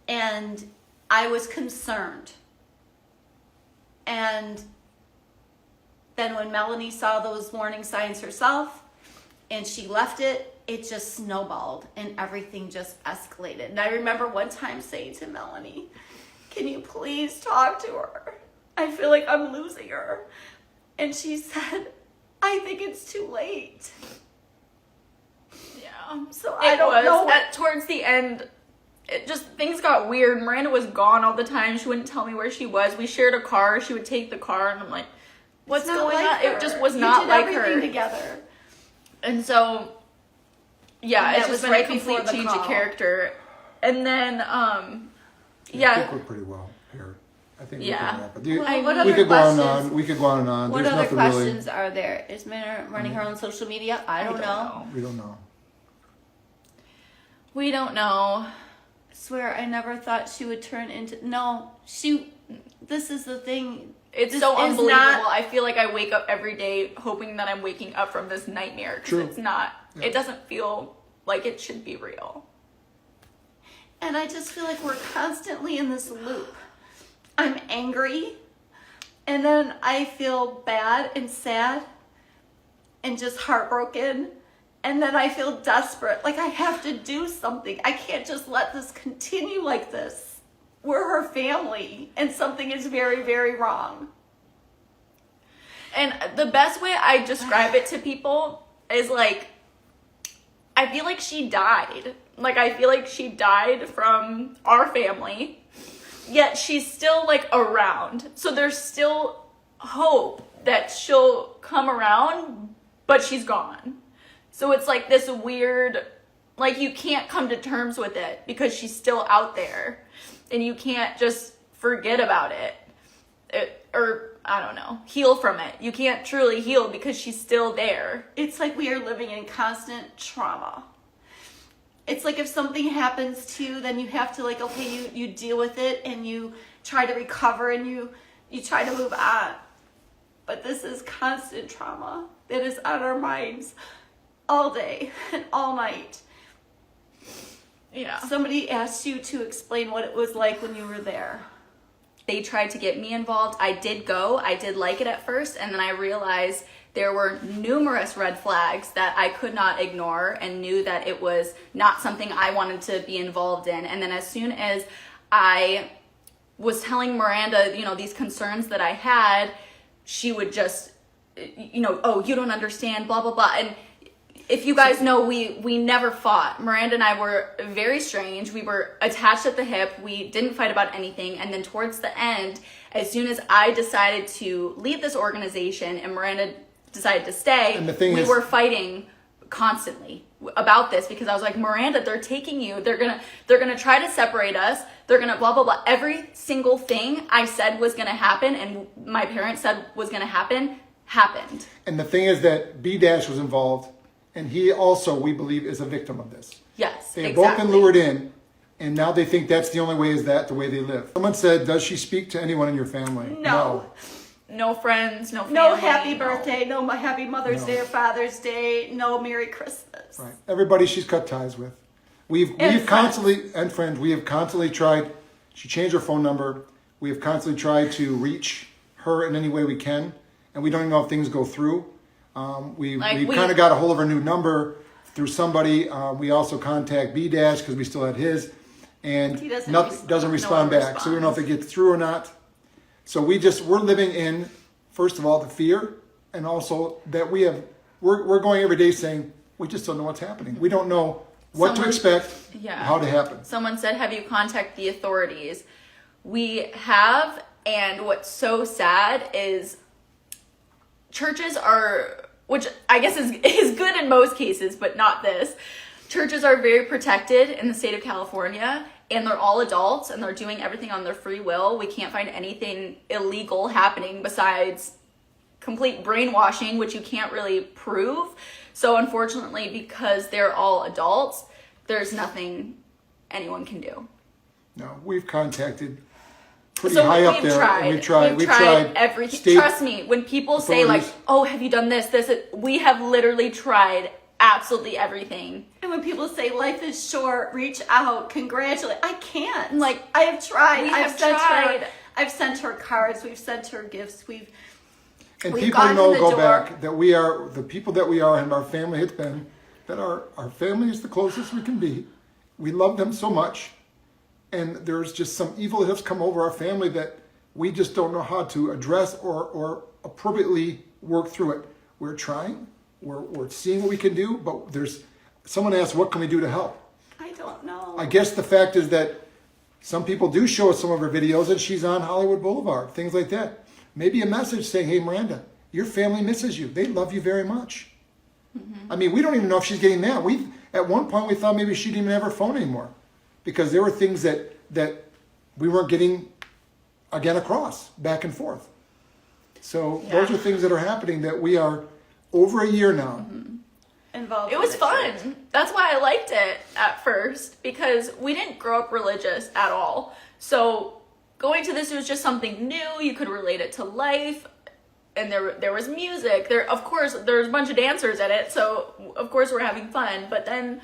and I was concerned. And then when Melanie saw those warning signs herself and she left it, it just snowballed and everything just escalated. And I remember one time saying to Melanie, can you please talk to her? I feel like I'm losing her. And she said, I think it's too late. Yeah. So I don't know. Towards the end, things got weird. Miranda was gone all the time. She wouldn't tell me where she was. We shared a car. She would take the car, and I'm like, what's going on? It just was not like her. You did everything together. And so, yeah, And it's that just was been a right before complete the change call. of character. And then, I think we're pretty well here. I think we can wrap it. What other We could go on and questions? on. We could go on and on. What There's other nothing questions are there? Is Minna running her own social media? I don't know. We don't know. we don't know. I swear I never thought she would turn into... No, this is the thing. It's This so is unbelievable. not- I feel like I wake up every day hoping that I'm waking up from this nightmare because it's not. Yeah. It doesn't feel like it should be real. And I just feel like we're constantly in this loop. I'm angry, and then I feel bad and sad and just heartbroken. And then I feel desperate, like I have to do something. I can't just let this continue like this. We're her family, and something is very, very wrong. And the best way I describe it to people is like, I feel like she died. Like, I feel like she died from our family, yet she's still like around. So there's still hope that she'll come around, but she's gone. So it's like this weird, like you can't come to terms with it because she's still out there. And you can't just forget about it, or I don't know, heal from it. You can't truly heal because she's still there. It's like we are living in constant trauma. It's like if something happens to you, then you have to like, okay, you deal with it and you try to recover and you try to move on. But this is constant trauma that is on our minds all day and all night. Yeah. Somebody asked you to explain what it was like when you were there. They tried to get me involved. I did go. I did like it at first, and then I realized there were numerous red flags that I could not ignore and knew that it was not something I wanted to be involved in. And then as soon as I was telling Miranda, you know, these concerns that I had, she would just, you know, oh, you don't understand, blah, blah, blah. And if you guys know, we never fought. Miranda and I were very strange. We were attached at the hip. We didn't fight about anything. And then towards the end, as soon as I decided to leave this organization and Miranda decided to stay, And the thing we is- were fighting constantly about this because I was like, Miranda, they're taking you. They're gonna try to separate us. They're gonna blah, blah, blah. Every single thing I said was gonna happen and my parents said was gonna happen, happened. And the thing is that B-Dash was involved, and he also, we believe, is a victim of this. Yes, They have exactly. both been lured in, and now they think that's the only way, is that the way they live. Someone said, does she speak to anyone in your family? No. No friends, no family. No happy birthday, no happy Mother's No. Day or Father's Day, no Merry Christmas. Right. Everybody she's cut ties with. We've friends. constantly, and friends, we have constantly tried, she changed her phone number. We have constantly tried to reach her in any way we can, and we don't even know if things go through. We kind of got a hold of her new number through somebody. We also contact B-Dash because we still had his, and He doesn't doesn't respond. respond No one back. So we don't know if it gets through or not. So we're living in, first of all, the fear, and also that we're going every day saying, we just don't know what's happening. We don't know what to expect, how to happen. Someone said, have you contacted the authorities? We have, and what's so sad is churches are, which I guess is good in most cases, but not this. Churches are very protected in the state of California, and they're all adults, and they're doing everything on their free will. We can't find anything illegal happening besides complete brainwashing, which you can't really prove. So unfortunately, because they're all adults, there's nothing anyone can do. No, we've contacted pretty So high we've up there. tried. And We've tried everything. state Trust me, when people say like, authorities. "Oh, have you done this?" We have literally tried absolutely everything. And when people say life is short, reach out, congratulate, I can't. Like, I have tried. we I've have sent tried. her. I've sent her cards. We've sent her gifts. And We've people gone to know, the go door. back, that we are the people that we are, and our family has been, that our family is the closest we can be. We love them so much, and there's just some evil that has come over our family that we just don't know how to address or appropriately work through it. We're trying, we're seeing what we can do, but someone asked, what can we do to help? I don't know. I guess the fact is that some people do show us some of her videos, and she's on Hollywood Boulevard, things like that. Maybe a message saying, hey, Miranda, your family misses you. They love you very much. Mm-hmm. I mean, we don't even know if she's getting that. At one point, we thought maybe she didn't even have her phone anymore because there were things that we weren't getting, again, across, back and forth. So those are things that are happening that we are over a year now. Mm-hmm. Involved. It in was the fun. church. That's why I liked it at first, because we didn't grow up religious at all. So going to this was just something new. You could relate it to life. And there was music. Of course, there's a bunch of dancers in it, so of course we're having fun. But then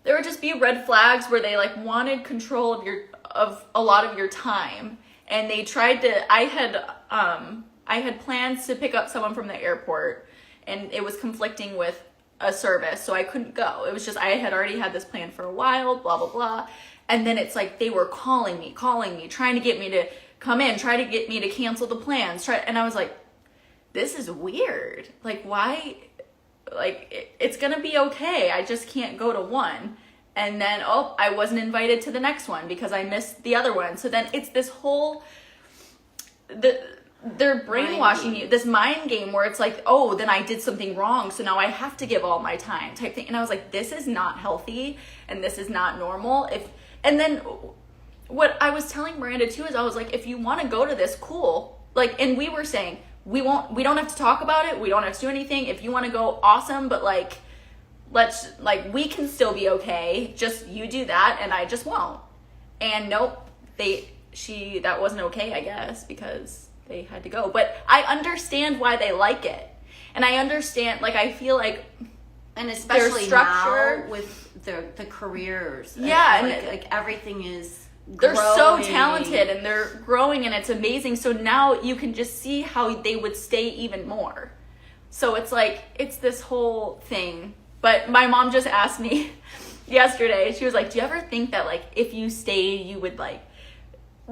there would just be red flags where they like wanted control of a lot of your time, and they tried to. I had plans to pick up someone from the airport, and it was conflicting with a service, so I couldn't go. It was just I had already had this plan for a while. Blah blah blah, and then it's like they were calling me, trying to get me to come in, try to get me to cancel the plans. And I was like, this is weird. Like, why? Like, it's gonna be okay. I just can't go to one. And then, oh, I wasn't invited to the next one because I missed the other one. So then it's this whole, they're brainwashing you, this mind game where it's like, oh, then I did something wrong, so now I have to give all my time type thing. And I was like, this is not healthy and this is not normal. And then what I was telling Miranda too is I was like, if you want to go to this, cool. Like, and we were saying, we don't have to talk about it. We don't have to do anything. If you want to go, awesome. But like, we can still be okay. Just you do that and I just won't. And nope, that wasn't okay, I guess, because they had to go. But I understand why they like it. And I understand, like, I feel like, and especially structure now with the careers. Yeah. Like everything is they're growing. so talented and they're growing and it's amazing. So now you can just see how they would stay even more. So it's like, it's this whole thing. But my mom just asked me yesterday, she was like, do you ever think that like if you stayed you would like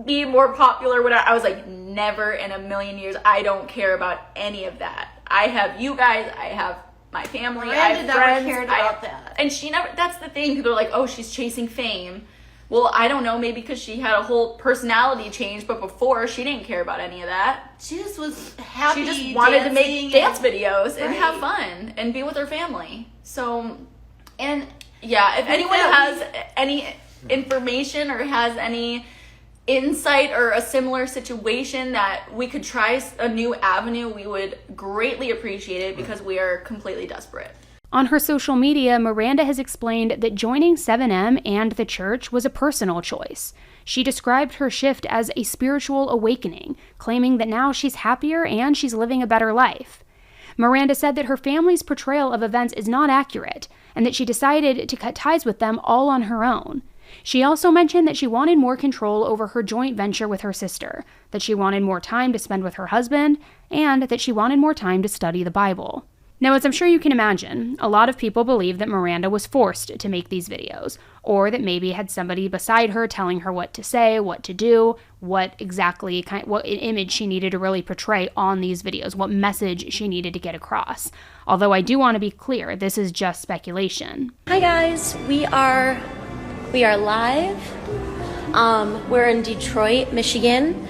be more popular? Whatever. I was like, never in a million years. I don't care about any of that. I have you guys, I have my family, Miranda I have friends. never cared about that. And she never, that's the thing, they're like, oh, she's chasing fame. Well, I don't know, maybe because she had a whole personality change, but before she didn't care about any of that. She just was happy. She just wanted to make dance videos and Right. have fun and be with her family. So, and yeah, if anyone that has any information or has any insight or a similar situation that we could try a new avenue, we would greatly appreciate it because we are completely desperate. On her social media, Miranda has explained that joining 7M and the church was a personal choice. She described her shift as a spiritual awakening, claiming that now she's happier and she's living a better life. Miranda said that her family's portrayal of events is not accurate, and that she decided to cut ties with them all on her own. She also mentioned that she wanted more control over her joint venture with her sister, that she wanted more time to spend with her husband, and that she wanted more time to study the Bible. Now, as I'm sure you can imagine, a lot of people believe that Miranda was forced to make these videos, or that maybe had somebody beside her telling her what to say, what to do, what image she needed to really portray on these videos, what message she needed to get across. Although I do want to be clear, this is just speculation. Hi guys, we are live. We're in Detroit, Michigan.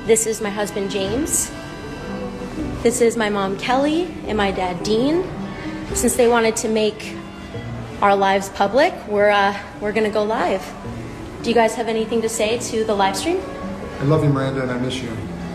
This is my husband James. This is my mom Kelly and my dad Dean. Since they wanted to make our lives public, we're gonna go live. Do you guys have anything to say to the live stream? I love you, Miranda, and I miss you.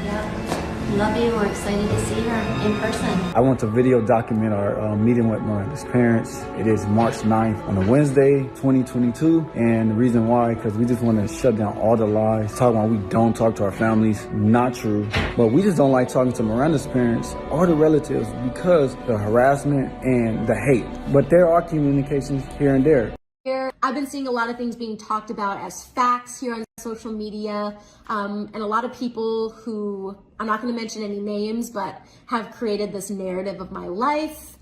Yeah, love you. We're excited to see her in person. I want to video document our meeting with Miranda's parents. It is March 9th on a Wednesday, 2022. And the reason why, because we just want to shut down all the lies, talk about we don't talk to our families. Not true. But we just don't like talking to Miranda's parents or the relatives because the harassment and the hate. But there are communications here and there. I've been seeing a lot of things being talked about as facts here on social media, and a lot of people who, I'm not going to mention any names, but have created this narrative of my life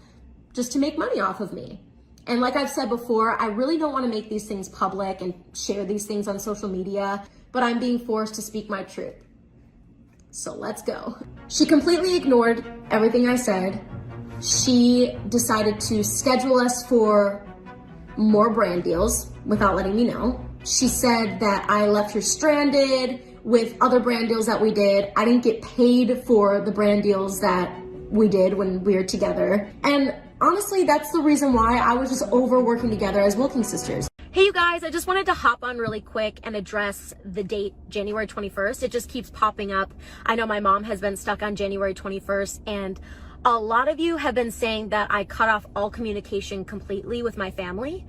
just to make money off of me. And like I've said before, I really don't want to make these things public and share these things on social media, but I'm being forced to speak my truth. So let's go. She completely ignored everything I said. She decided to schedule us for more brand deals without letting me know. She said that I left her stranded with other brand deals that we did. I didn't get paid for the brand deals that we did when we were together. And honestly, that's the reason why I was just over working together as Wilking sisters. Hey you guys, I just wanted to hop on really quick and address the date, January 21st. It just keeps popping up. I know my mom has been stuck on January 21st, and a lot of you have been saying that I cut off all communication completely with my family.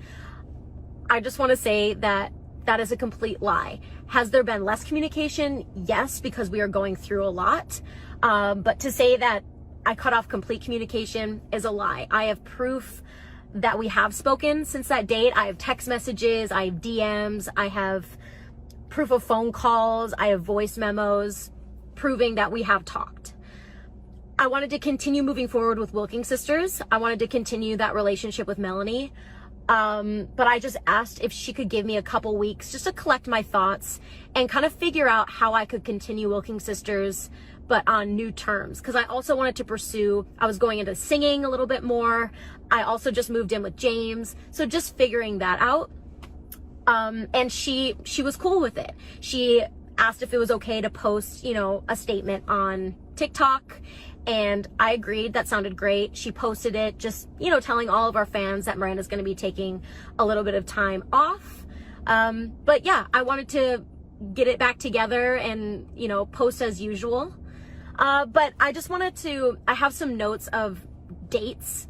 I just want to say that That is a complete lie. Has there been less communication? Yes, because we are going through a lot. But to say that I cut off complete communication is a lie. I have proof that we have spoken since that date. I have text messages, I have DMs, I have proof of phone calls, I have voice memos proving that we have talked. I wanted to continue moving forward with Wilking sisters. I wanted to continue that relationship with Melanie. But I just asked if she could give me a couple weeks just to collect my thoughts and kind of figure out how I could continue Wilking sisters, but on new terms. Because I also wanted to pursue, I was going into singing a little bit more. I also just moved in with James. So just figuring that out. And she was cool with it. She asked if it was okay to post, a statement on TikTok. And I agreed. That sounded great. She posted it just, telling all of our fans that Miranda's going to be taking a little bit of time off. But yeah, I wanted to get it back together and, post as usual. But I just wanted I have some notes of dates,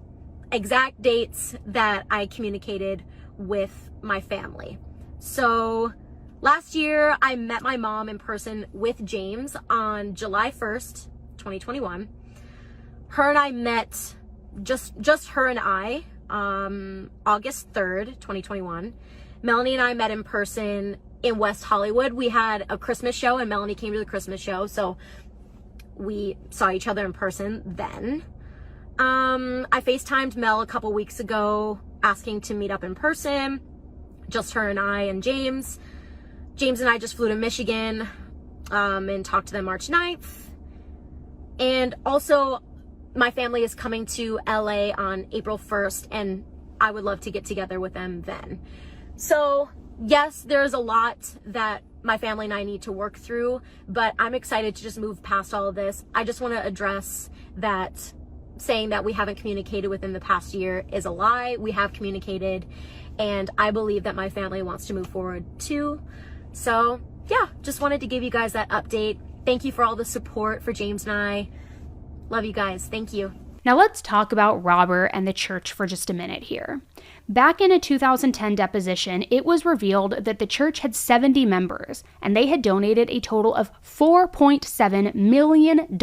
exact dates that I communicated with my family. So last year I met my mom in person with James on July 1st, 2021. Her and I met, just her and I, August 3rd, 2021. Melanie and I met in person in West Hollywood. We had a Christmas show and Melanie came to the Christmas show. So we saw each other in person then. I FaceTimed Mel a couple weeks ago asking to meet up in person. Just her and I and James. James and I just flew to Michigan and talked to them March 9th. And also, my family is coming to LA on April 1st, and I would love to get together with them then. So yes, there's a lot that my family and I need to work through, but I'm excited to just move past all of this. I just want to address that saying that we haven't communicated within the past year is a lie. We have communicated, and I believe that my family wants to move forward too. So yeah, just wanted to give you guys that update. Thank you for all the support for James and I. Love you guys. Thank you. Now let's talk about Robert and the church for just a minute here. Back in a 2010 deposition, it was revealed that the church had 70 members, and they had donated a total of $4.7 million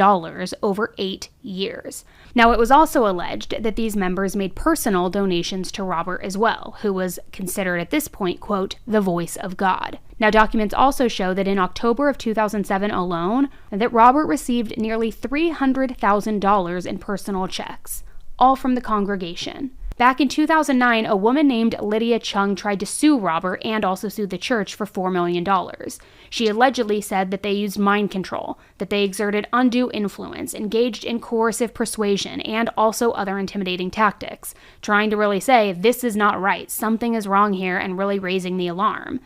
over 8 years. Now, it was also alleged that these members made personal donations to Robert as well, who was considered at this point, quote, the voice of God. Now, documents also show that in October of 2007 alone, that Robert received nearly $300,000 in personal checks, all from the congregation. Back in 2009, a woman named Lydia Chung tried to sue Robert and also sued the church for $4 million. She allegedly said that they used mind control, that they exerted undue influence, engaged in coercive persuasion, and also other intimidating tactics, trying to really say, this is not right, something is wrong here, and really raising the alarm.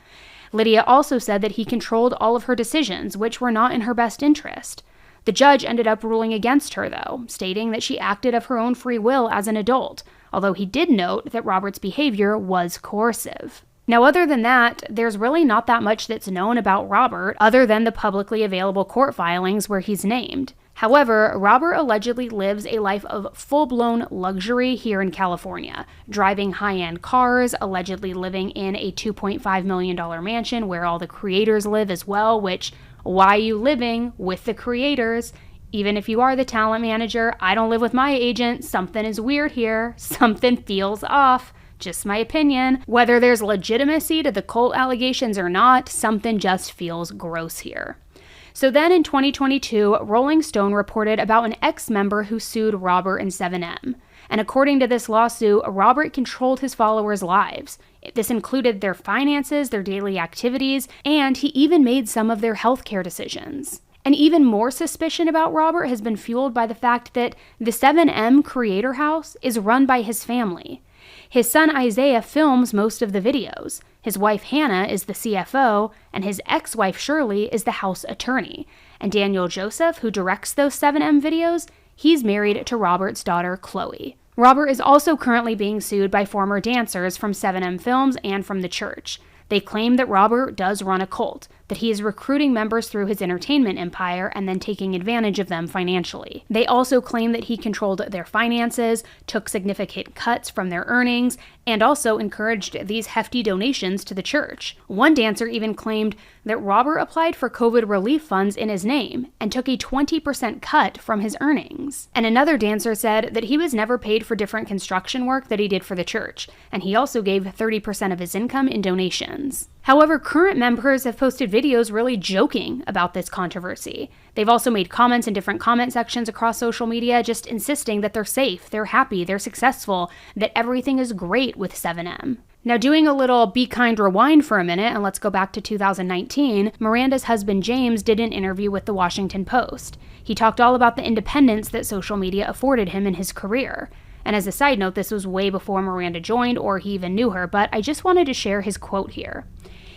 Lydia also said that he controlled all of her decisions, which were not in her best interest. The judge ended up ruling against her, though, stating that she acted of her own free will as an adult, although he did note that Robert's behavior was coercive. Now, other than that, there's really not that much that's known about Robert other than the publicly available court filings where he's named. However, Robert allegedly lives a life of full-blown luxury here in California, driving high-end cars, allegedly living in a $2.5 million mansion where all the creators live as well, which, why are you living with the creators? Even if you are the talent manager, I don't live with my agent, something is weird here, something feels off. Just my opinion. Whether there's legitimacy to the cult allegations or not, something just feels gross here. So then in 2022, Rolling Stone reported about an ex-member who sued Robert and 7M. And according to this lawsuit, Robert controlled his followers' lives. This included their finances, their daily activities, and he even made some of their healthcare decisions. And even more suspicion about Robert has been fueled by the fact that the 7M Creator House is run by his family. His son Isaiah films most of the videos. His wife Hannah is the CFO, and his ex-wife Shirley is the house attorney. And Daniel Joseph, who directs those 7M videos, he's married to Robert's daughter Chloe. Robert is also currently being sued by former dancers from 7M Films and from the church. They claim that Robert does run a cult, that he is recruiting members through his entertainment empire and then taking advantage of them financially. They also claim that he controlled their finances, took significant cuts from their earnings, and also encouraged these hefty donations to the church. One dancer even claimed that Robert applied for COVID relief funds in his name and took a 20% cut from his earnings. And another dancer said that he was never paid for different construction work that he did for the church, and he also gave 30% of his income in donations. However, current members have posted videos really joking about this controversy. They've also made comments in different comment sections across social media, just insisting that they're safe, they're happy, they're successful, that everything is great with 7M. Now, doing a little Be Kind rewind for a minute, and let's go back to 2019, Miranda's husband James did an interview with the Washington Post. He talked all about the independence that social media afforded him in his career. And as a side note, this was way before Miranda joined or he even knew her, but I just wanted to share his quote here.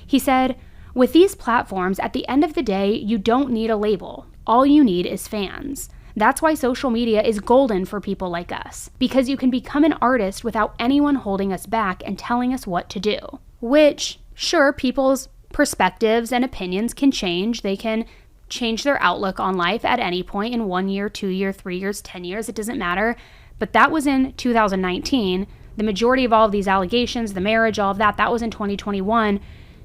He said, "With these platforms, at the end of the day, you don't need a label. All you need is fans. That's why social media is golden for people like us, because you can become an artist without anyone holding us back and telling us what to do." Which, sure, people's perspectives and opinions can change. They can change their outlook on life at any point in 1 year, 2 years, 3 years, 10 years, it doesn't matter. But that was in 2019. The majority of all of these allegations, the marriage, all of that, that was in 2021.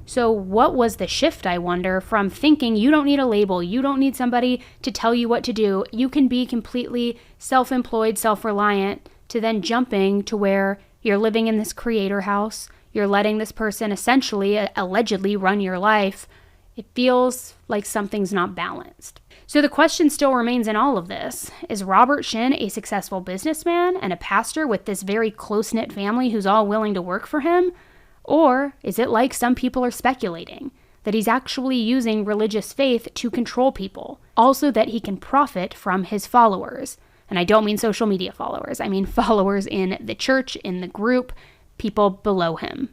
So what was the shift, I wonder, from thinking you don't need a label, you don't need somebody to tell you what to do, you can be completely self-employed, self-reliant, to then jumping to where you're living in this creator house, you're letting this person essentially, allegedly run your life. It feels like something's not balanced. So the question still remains in all of this. Is Robert Shin a successful businessman and a pastor with this very close-knit family who's all willing to work for him? Or is it like some people are speculating, that he's actually using religious faith to control people, also that he can profit from his followers? And I don't mean social media followers, I mean followers in the church, in the group, people below him.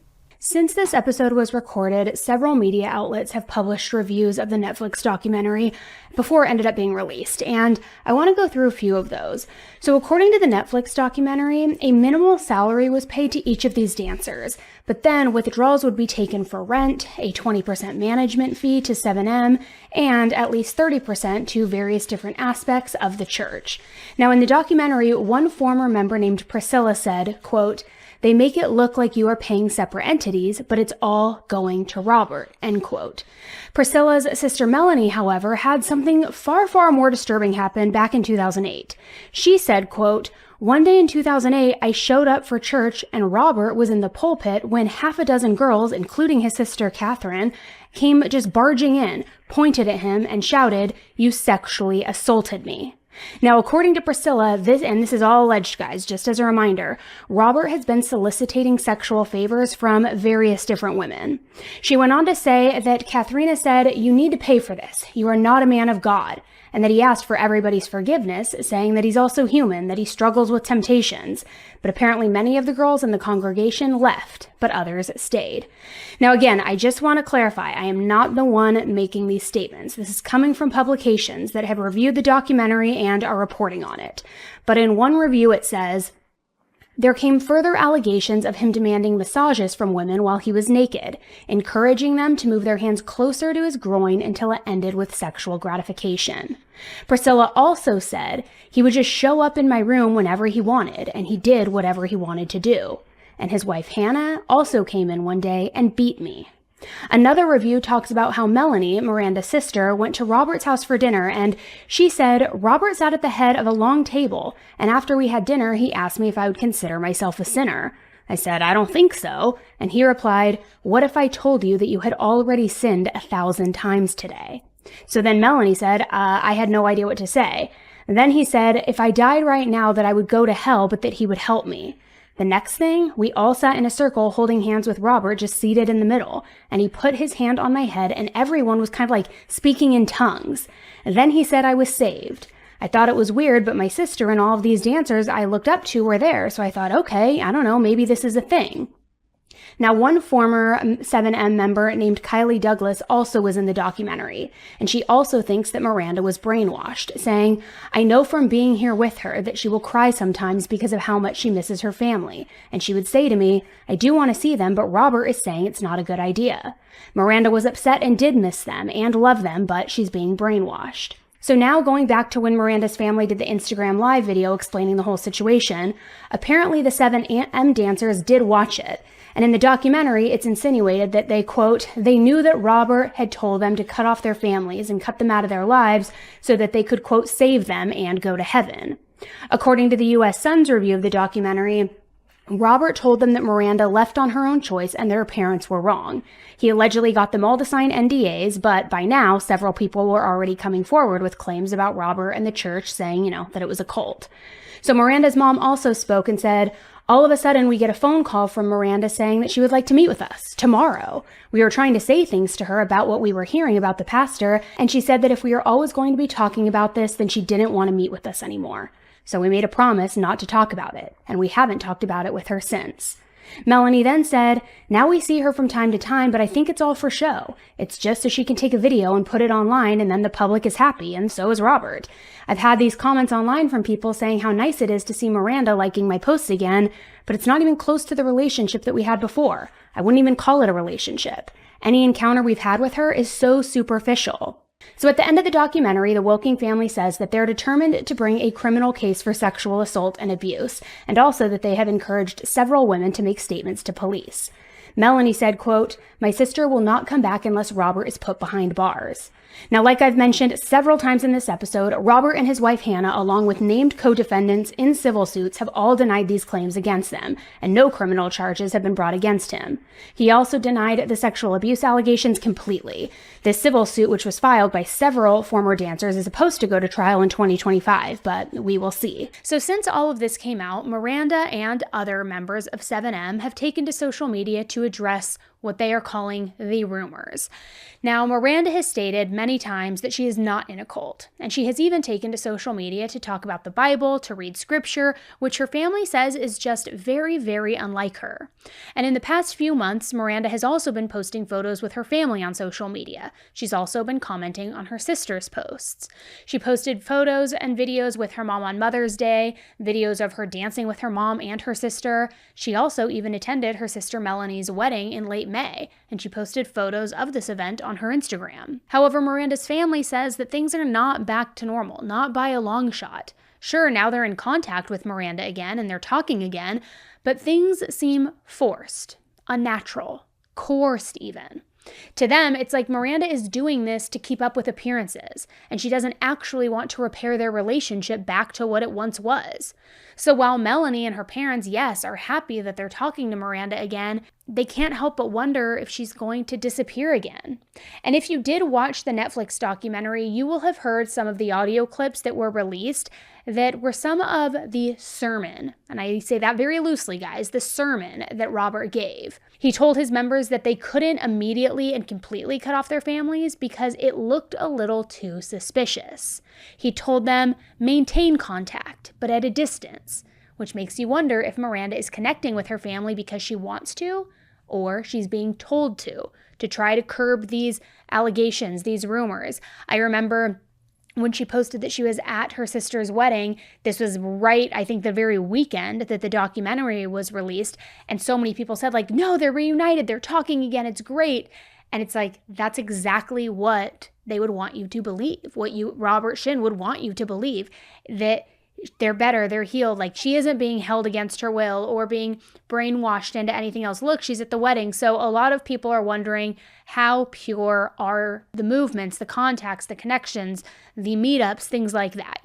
Since this episode was recorded, several media outlets have published reviews of the Netflix documentary before it ended up being released, and I want to go through a few of those. So according to the Netflix documentary, a minimal salary was paid to each of these dancers, but then withdrawals would be taken for rent, a 20% management fee to 7M, and at least 30% to various different aspects of the church. Now in the documentary, one former member named Priscilla said, quote, "They make it look like you are paying separate entities, but it's all going to Robert," end quote. Priscilla's sister Melanie, however, had something far, far more disturbing happen back in 2008. She said, quote, "One day in 2008, I showed up for church and Robert was in the pulpit when half a dozen girls, including his sister Catherine, came just barging in, pointed at him and shouted, 'You sexually assaulted me.'" Now, according to Priscilla, this is all alleged, guys, just as a reminder, Robert has been soliciting sexual favors from various different women. She went on to say that Katharina said, "You need to pay for this. You are not a man of God," and that he asked for everybody's forgiveness, saying that he's also human, that he struggles with temptations. But apparently many of the girls in the congregation left, but others stayed. Now again, I just want to clarify, I am not the one making these statements. This is coming from publications that have reviewed the documentary and are reporting on it. But in one review it says, "There came further allegations of him demanding massages from women while he was naked, encouraging them to move their hands closer to his groin until it ended with sexual gratification." Priscilla also said, "He would just show up in my room whenever he wanted, and he did whatever he wanted to do. And his wife Hannah also came in one day and beat me." Another review talks about how Melanie, Miranda's sister, went to Robert's house for dinner, and she said, "Robert sat at the head of a long table, and after we had dinner, he asked me if I would consider myself a sinner. I said, 'I don't think so,' and he replied, 'What if I told you that you had already sinned 1,000 times today?' So then Melanie said, I had no idea what to say. And then he said, 'If I died right now, that I would go to hell, but that he would help me.' The next thing, we all sat in a circle holding hands with Robert just seated in the middle, and he put his hand on my head and everyone was kind of like speaking in tongues. And then he said I was saved. I thought it was weird, but my sister and all of these dancers I looked up to were there, so I thought, okay, I don't know, maybe this is a thing." Now, one former 7M member named Kylie Douglas also was in the documentary, and she also thinks that Miranda was brainwashed, saying, "I know from being here with her that she will cry sometimes because of how much she misses her family, and she would say to me, 'I do want to see them, but Robert is saying it's not a good idea.' Miranda was upset and did miss them and love them, but she's being brainwashed." So now going back to when Miranda's family did the Instagram live video explaining the whole situation, apparently the 7M dancers did watch it. And in the documentary, it's insinuated that they, quote, "they knew that Robert had told them to cut off their families and cut them out of their lives so that they could, quote, save them and go to heaven." According to the U.S. Sun's review of the documentary, Robert told them that Miranda left on her own choice and their parents were wrong. He allegedly got them all to sign NDAs, but by now, several people were already coming forward with claims about Robert and the church saying, that it was a cult. So Miranda's mom also spoke and said, "All of a sudden, we get a phone call from Miranda saying that she would like to meet with us tomorrow. We were trying to say things to her about what we were hearing about the pastor, and she said that if we are always going to be talking about this, then she didn't want to meet with us anymore. So we made a promise not to talk about it, and we haven't talked about it with her since." Melanie then said, "Now we see her from time to time, but I think it's all for show. It's just so she can take a video and put it online, and then the public is happy, and so is Robert. I've had these comments online from people saying how nice it is to see Miranda liking my posts again, but it's not even close to the relationship that we had before. I wouldn't even call it a relationship. Any encounter we've had with her is so superficial." So at the end of the documentary, the Wilking family says that they're determined to bring a criminal case for sexual assault and abuse, and also that they have encouraged several women to make statements to police. Melanie said, quote, "My sister will not come back unless Robert is put behind bars." Now, like I've mentioned several times in this episode, Robert and his wife Hannah, along with named co-defendants in civil suits, have all denied these claims against them, and no criminal charges have been brought against him. He also denied the sexual abuse allegations completely. This civil suit, which was filed by several former dancers, is supposed to go to trial in 2025, but we will see. So since all of this came out, Miranda and other members of 7M have taken to social media to address what they are calling the rumors. Now, Miranda has stated many times that she is not in a cult, and she has even taken to social media to talk about the Bible, to read scripture, which her family says is just very, very unlike her. And in the past few months, Miranda has also been posting photos with her family on social media. She's also been commenting on her sister's posts. She posted photos and videos with her mom on Mother's Day, videos of her dancing with her mom and her sister. She also even attended her sister Melanie's wedding in late May, and she posted photos of this event on her Instagram. However, Miranda's family says that things are not back to normal, not by a long shot. Sure, now they're in contact with Miranda again and they're talking again, but things seem forced, unnatural, coerced even. To them, it's like Miranda is doing this to keep up with appearances, and she doesn't actually want to repair their relationship back to what it once was. So while Melanie and her parents, yes, are happy that they're talking to Miranda again, they can't help but wonder if she's going to disappear again. And if you did watch the Netflix documentary, you will have heard some of the audio clips that were released that were some of the sermon, and I say that very loosely, guys, the sermon that Robert gave. He told his members that they couldn't immediately and completely cut off their families because it looked a little too suspicious. He told them, maintain contact, but at a distance, which makes you wonder if Miranda is connecting with her family because she wants to, or she's being told to try to curb these allegations, these rumors. I remember when she posted that she was at her sister's wedding, this was right, I think, the very weekend that the documentary was released, and so many people said, like, no, they're reunited, they're talking again, it's great. And it's like, that's exactly what they would want you to believe, what Robert Shin would want you to believe, that they're better, they're healed, like she isn't being held against her will or being brainwashed into anything else. Look, she's at the wedding. So a lot of people are wondering, how pure are the movements, the contacts, the connections, the meetups, things like that,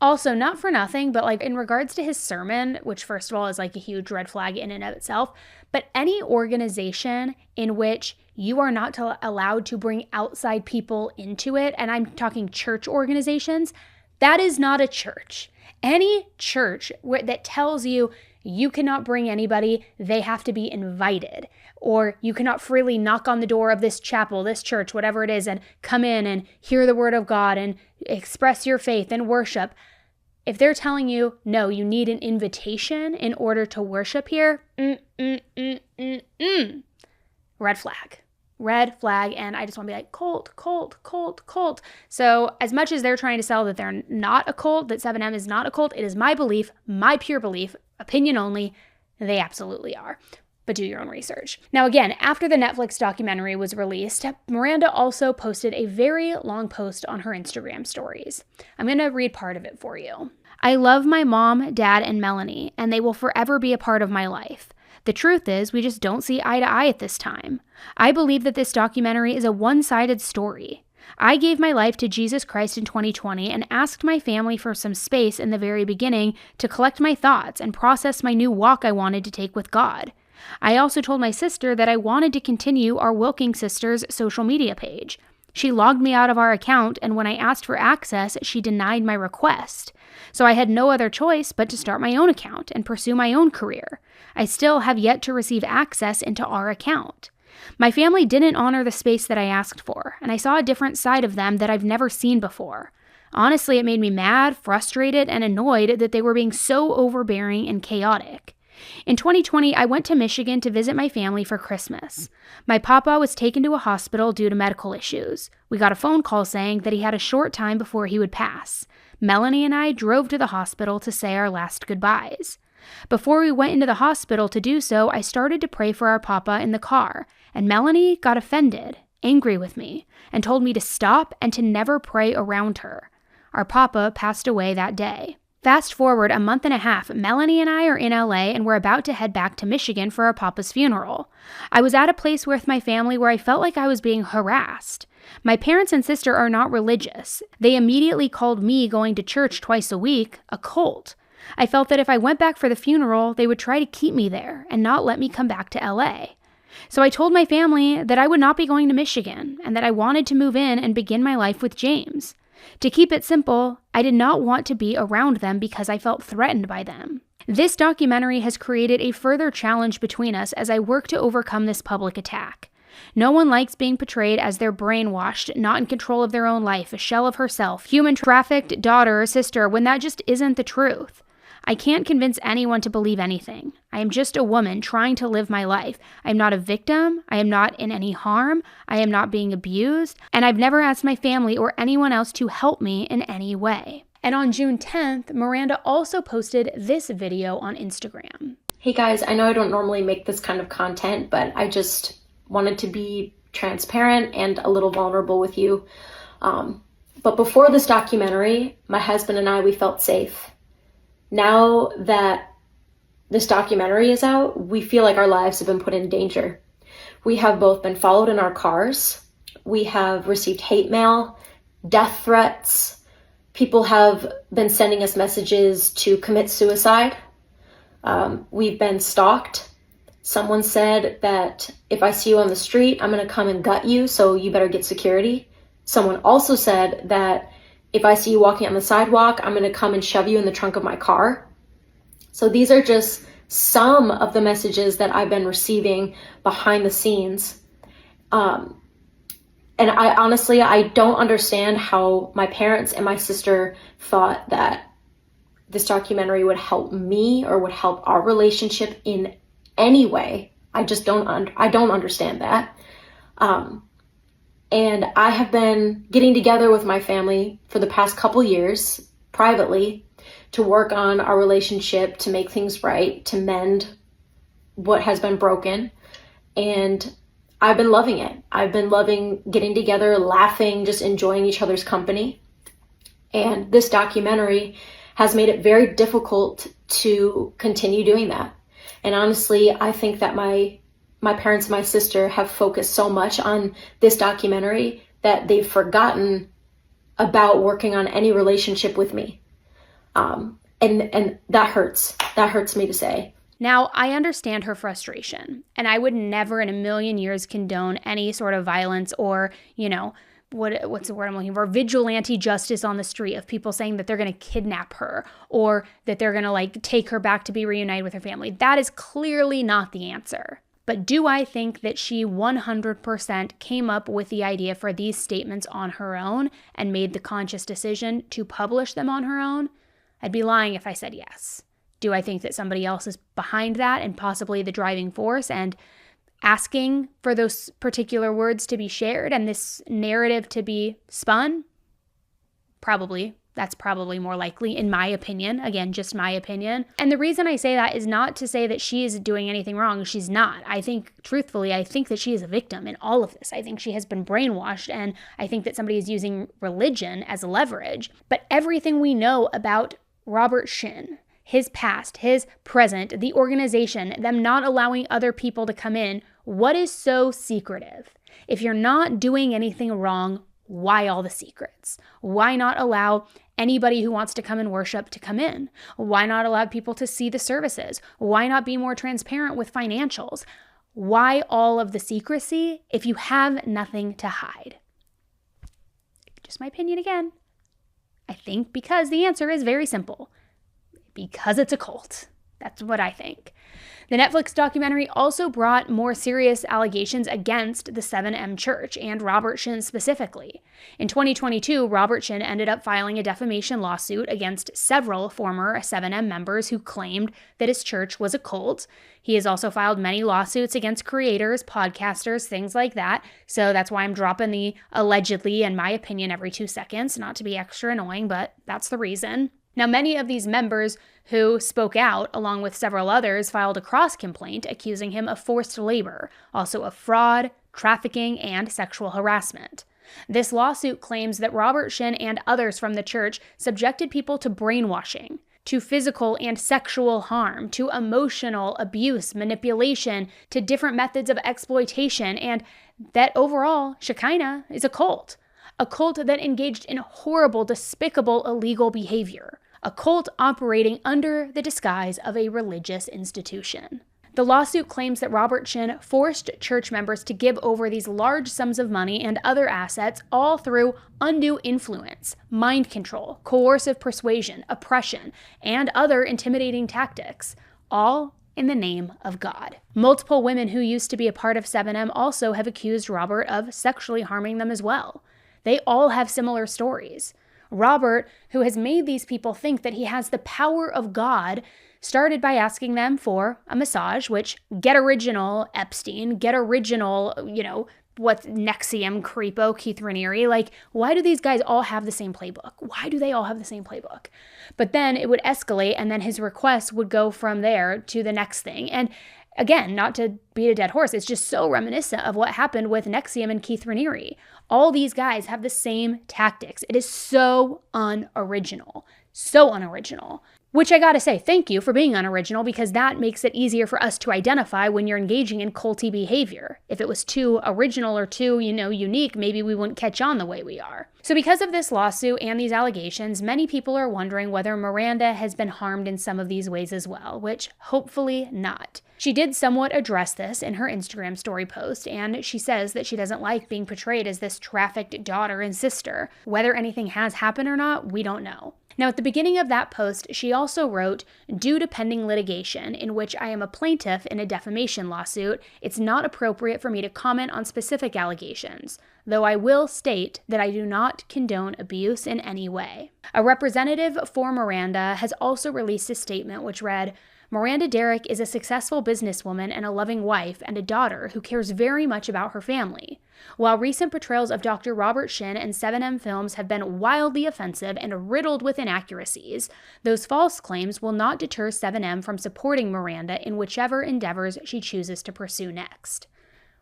Also, not for nothing, but like in regards to his sermon, which first of all is like a huge red flag in and of itself, but any organization in which you are not allowed to bring outside people into it, and I'm talking church organizations, that is not a church. Any church that tells you you cannot bring anybody, they have to be invited, or you cannot freely knock on the door of this chapel, this church, whatever it is, and come in and hear the word of God and express your faith and worship. If they're telling you, no, you need an invitation in order to worship here, red flag. Red flag, and I just want to be like, cult. So as much as they're trying to sell that they're not a cult, that 7M is not a cult, it is my belief, my pure belief, opinion only, they absolutely are. But do your own research. Now again, after the Netflix documentary was released, Miranda also posted a very long post on her Instagram stories. I'm going to read part of it for you. I love my mom, dad, and Melanie, and they will forever be a part of my life. The truth is, we just don't see eye to eye at this time. I believe that this documentary is a one-sided story. I gave my life to Jesus Christ in 2020 and asked my family for some space in the very beginning to collect my thoughts and process my new walk I wanted to take with God. I also told my sister that I wanted to continue our Wilking sisters' social media page. She logged me out of our account, and when I asked for access, she denied my request. So I had no other choice but to start my own account and pursue my own career. I still have yet to receive access into our account. My family didn't honor the space that I asked for, and I saw a different side of them that I've never seen before. Honestly, it made me mad, frustrated, and annoyed that they were being so overbearing and chaotic. In 2020, I went to Michigan to visit my family for Christmas. My papa was taken to a hospital due to medical issues. We got a phone call saying that he had a short time before he would pass. Melanie and I drove to the hospital to say our last goodbyes. Before we went into the hospital to do so, I started to pray for our papa in the car, and Melanie got offended, angry with me, and told me to stop and to never pray around her. Our papa passed away that day. Fast forward a month and a half, Melanie and I are in LA and we're about to head back to Michigan for our papa's funeral. I was at a place with my family where I felt like I was being harassed. My parents and sister are not religious. They immediately called me going to church twice a week a cult. I felt that if I went back for the funeral, they would try to keep me there and not let me come back to LA. So I told my family that I would not be going to Michigan and that I wanted to move in and begin my life with James. To keep it simple, I did not want to be around them because I felt threatened by them. This documentary has created a further challenge between us as I work to overcome this public attack. No one likes being portrayed as they're brainwashed, not in control of their own life, a shell of herself, human trafficked daughter or sister, when that just isn't the truth. I can't convince anyone to believe anything. I am just a woman trying to live my life. I am not a victim. I am not in any harm. I am not being abused. And I've never asked my family or anyone else to help me in any way. And on June 10th, Miranda also posted this video on Instagram. Hey guys, I know I don't normally make this kind of content, but I just wanted to be transparent and a little vulnerable with you. But before this documentary, my husband and I, we felt safe. Now that this documentary is out, we feel like our lives have been put in danger. We have both been followed in our cars. We have received hate mail, death threats. People have been sending us messages to commit suicide. We've been stalked. Someone said that if I see you on the street, I'm going to come and gut you, so you better get security. Someone also said that if I see you walking on the sidewalk, I'm going to come and shove you in the trunk of my car. So these are just some of the messages that I've been receiving behind the scenes. And I honestly don't understand how my parents and my sister thought that this documentary would help me or would help our relationship in any way. I don't understand that. And I have been getting together with my family for the past couple years privately to work on our relationship, to make things right, to mend what has been broken. And I've been loving it. I've been loving getting together, laughing, just enjoying each other's company. And this documentary has made it very difficult to continue doing that. And honestly, I think that my parents and my sister have focused so much on this documentary that they've forgotten about working on any relationship with me. And that hurts. That hurts me to say. Now, I understand her frustration, and I would never in a million years condone any sort of violence or, what's the word I'm looking for? Vigilante justice on the street of people saying that they're going to kidnap her or that they're going to take her back to be reunited with her family. That is clearly not the answer. But do I think that she 100% came up with the idea for these statements on her own and made the conscious decision to publish them on her own? I'd be lying if I said yes. Do I think that somebody else is behind that and possibly the driving force and asking for those particular words to be shared and this narrative to be spun? Probably. That's probably more likely, in my opinion. Again, just my opinion. And the reason I say that is not to say that she is doing anything wrong. She's not. I think, truthfully, I think that she is a victim in all of this. I think she has been brainwashed, and I think that somebody is using religion as leverage. But everything we know about Robert Shin, his past, his present, the organization, them not allowing other people to come in, what is so secretive? If you're not doing anything wrong, why all the secrets? Why not allow anybody who wants to come and worship to come in? Why not allow people to see the services? Why not be more transparent with financials? Why all of the secrecy if you have nothing to hide? Just my opinion again. I think because the answer is very simple. Because it's a cult. That's what I think. The Netflix documentary also brought more serious allegations against the 7M Church and Robert Shin specifically. In 2022, Robert Shin ended up filing a defamation lawsuit against several former 7M members who claimed that his church was a cult. He has also filed many lawsuits against creators, podcasters, things like that. So that's why I'm dropping the allegedly and my opinion every 2 seconds, not to be extra annoying, but that's the reason. Now, many of these members who spoke out, along with several others, filed a cross-complaint accusing him of forced labor, also of fraud, trafficking, and sexual harassment. This lawsuit claims that Robert Shin and others from the church subjected people to brainwashing, to physical and sexual harm, to emotional abuse, manipulation, to different methods of exploitation, and that overall, Shekinah is a cult that engaged in horrible, despicable, illegal behavior. A cult operating under the disguise of a religious institution. The lawsuit claims that Robert Shin forced church members to give over these large sums of money and other assets, all through undue influence, mind control, coercive persuasion, oppression, and other intimidating tactics, all in the name of God. Multiple women who used to be a part of 7M also have accused Robert of sexually harming them as well. They all have similar stories. Robert, who has made these people think that he has the power of God, started by asking them for a massage, which get original, Epstein, get original, what's NXIVM, Creepo, Keith Raniere. Like, why do these guys all have the same playbook? Why do they all have the same playbook? But then it would escalate, and then his requests would go from there to the next thing. And again, not to beat a dead horse, it's just so reminiscent of what happened with NXIVM and Keith Raniere. All these guys have the same tactics. It is so unoriginal. So unoriginal. Which I gotta say, thank you for being unoriginal, because that makes it easier for us to identify when you're engaging in culty behavior. If it was too original or too, unique, maybe we wouldn't catch on the way we are. So because of this lawsuit and these allegations, many people are wondering whether Miranda has been harmed in some of these ways as well, which hopefully not. She did somewhat address this in her Instagram story post, and she says that she doesn't like being portrayed as this trafficked daughter and sister. Whether anything has happened or not, we don't know. Now, at the beginning of that post, she also wrote, "Due to pending litigation, in which I am a plaintiff in a defamation lawsuit, it's not appropriate for me to comment on specific allegations, though I will state that I do not condone abuse in any way." A representative for Miranda has also released a statement which read, "Miranda Derrick is a successful businesswoman and a loving wife and a daughter who cares very much about her family. While recent portrayals of Dr. Robert Shin and 7M films have been wildly offensive and riddled with inaccuracies, those false claims will not deter 7M from supporting Miranda in whichever endeavors she chooses to pursue next."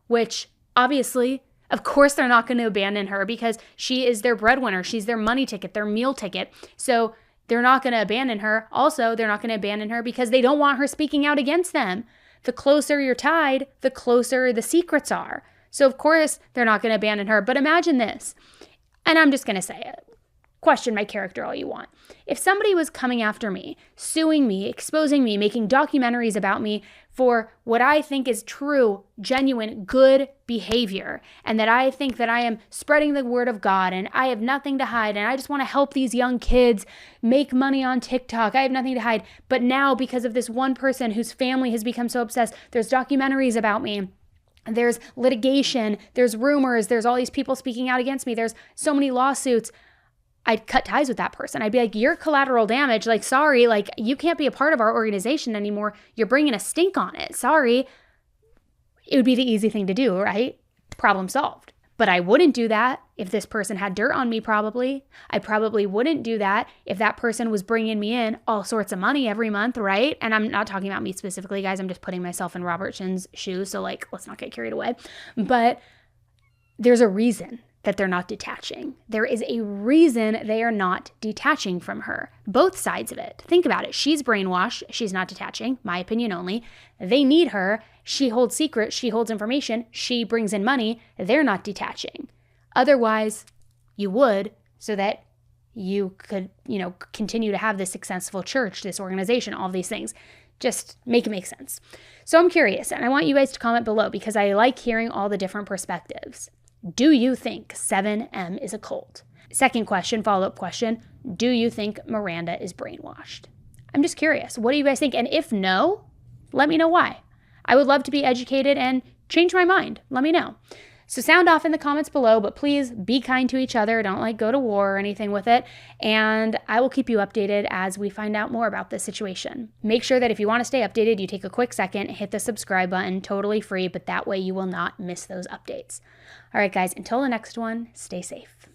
Which, obviously, of course they're not going to abandon her, because she is their breadwinner. She's their money ticket, their meal ticket. So they're not going to abandon her. Also, they're not going to abandon her because they don't want her speaking out against them. The closer you're tied, the closer the secrets are. So of course, they're not going to abandon her. But imagine this, and I'm just going to say it. Question my character all you want. If somebody was coming after me, suing me, exposing me, making documentaries about me for what I think is true, genuine, good behavior, and that I think that I am spreading the word of God and I have nothing to hide and I just want to help these young kids make money on TikTok, I have nothing to hide. But now, because of this one person whose family has become so obsessed, there's documentaries about me. There's litigation, there's rumors, there's all these people speaking out against me, there's so many lawsuits. I'd cut ties with that person. I'd be like, you're collateral damage. Like, sorry, like you can't be a part of our organization anymore. You're bringing a stink on it. Sorry. It would be the easy thing to do, right? Problem solved. But I wouldn't do that if this person had dirt on me, probably. I probably wouldn't do that if that person was bringing me in all sorts of money every month, right? And I'm not talking about me specifically, guys. I'm just putting myself in Robert Shin's shoes. So like, let's not get carried away. But there's a reason that they're not detaching. There is a reason they are not detaching from her. Both sides of it. Think about it. She's brainwashed. She's not detaching. My opinion only. They need her. She holds secrets. She holds information. She brings in money. They're not detaching. Otherwise, you would, so that you could, continue to have this successful church, this organization, all these things. Just make it make sense. So I'm curious, and I want you guys to comment below because I like hearing all the different perspectives. Do you think 7M is a cult? Second question, follow-up question, do you think Miranda is brainwashed? I'm just curious. What do you guys think? And if no, let me know why. I would love to be educated and change my mind. Let me know. So sound off in the comments below, but please be kind to each other. Don't go to war or anything with it. And I will keep you updated as we find out more about this situation. Make sure that if you want to stay updated, you take a quick second, hit the subscribe button, totally free, but that way you will not miss those updates. All right, guys, until the next one, stay safe.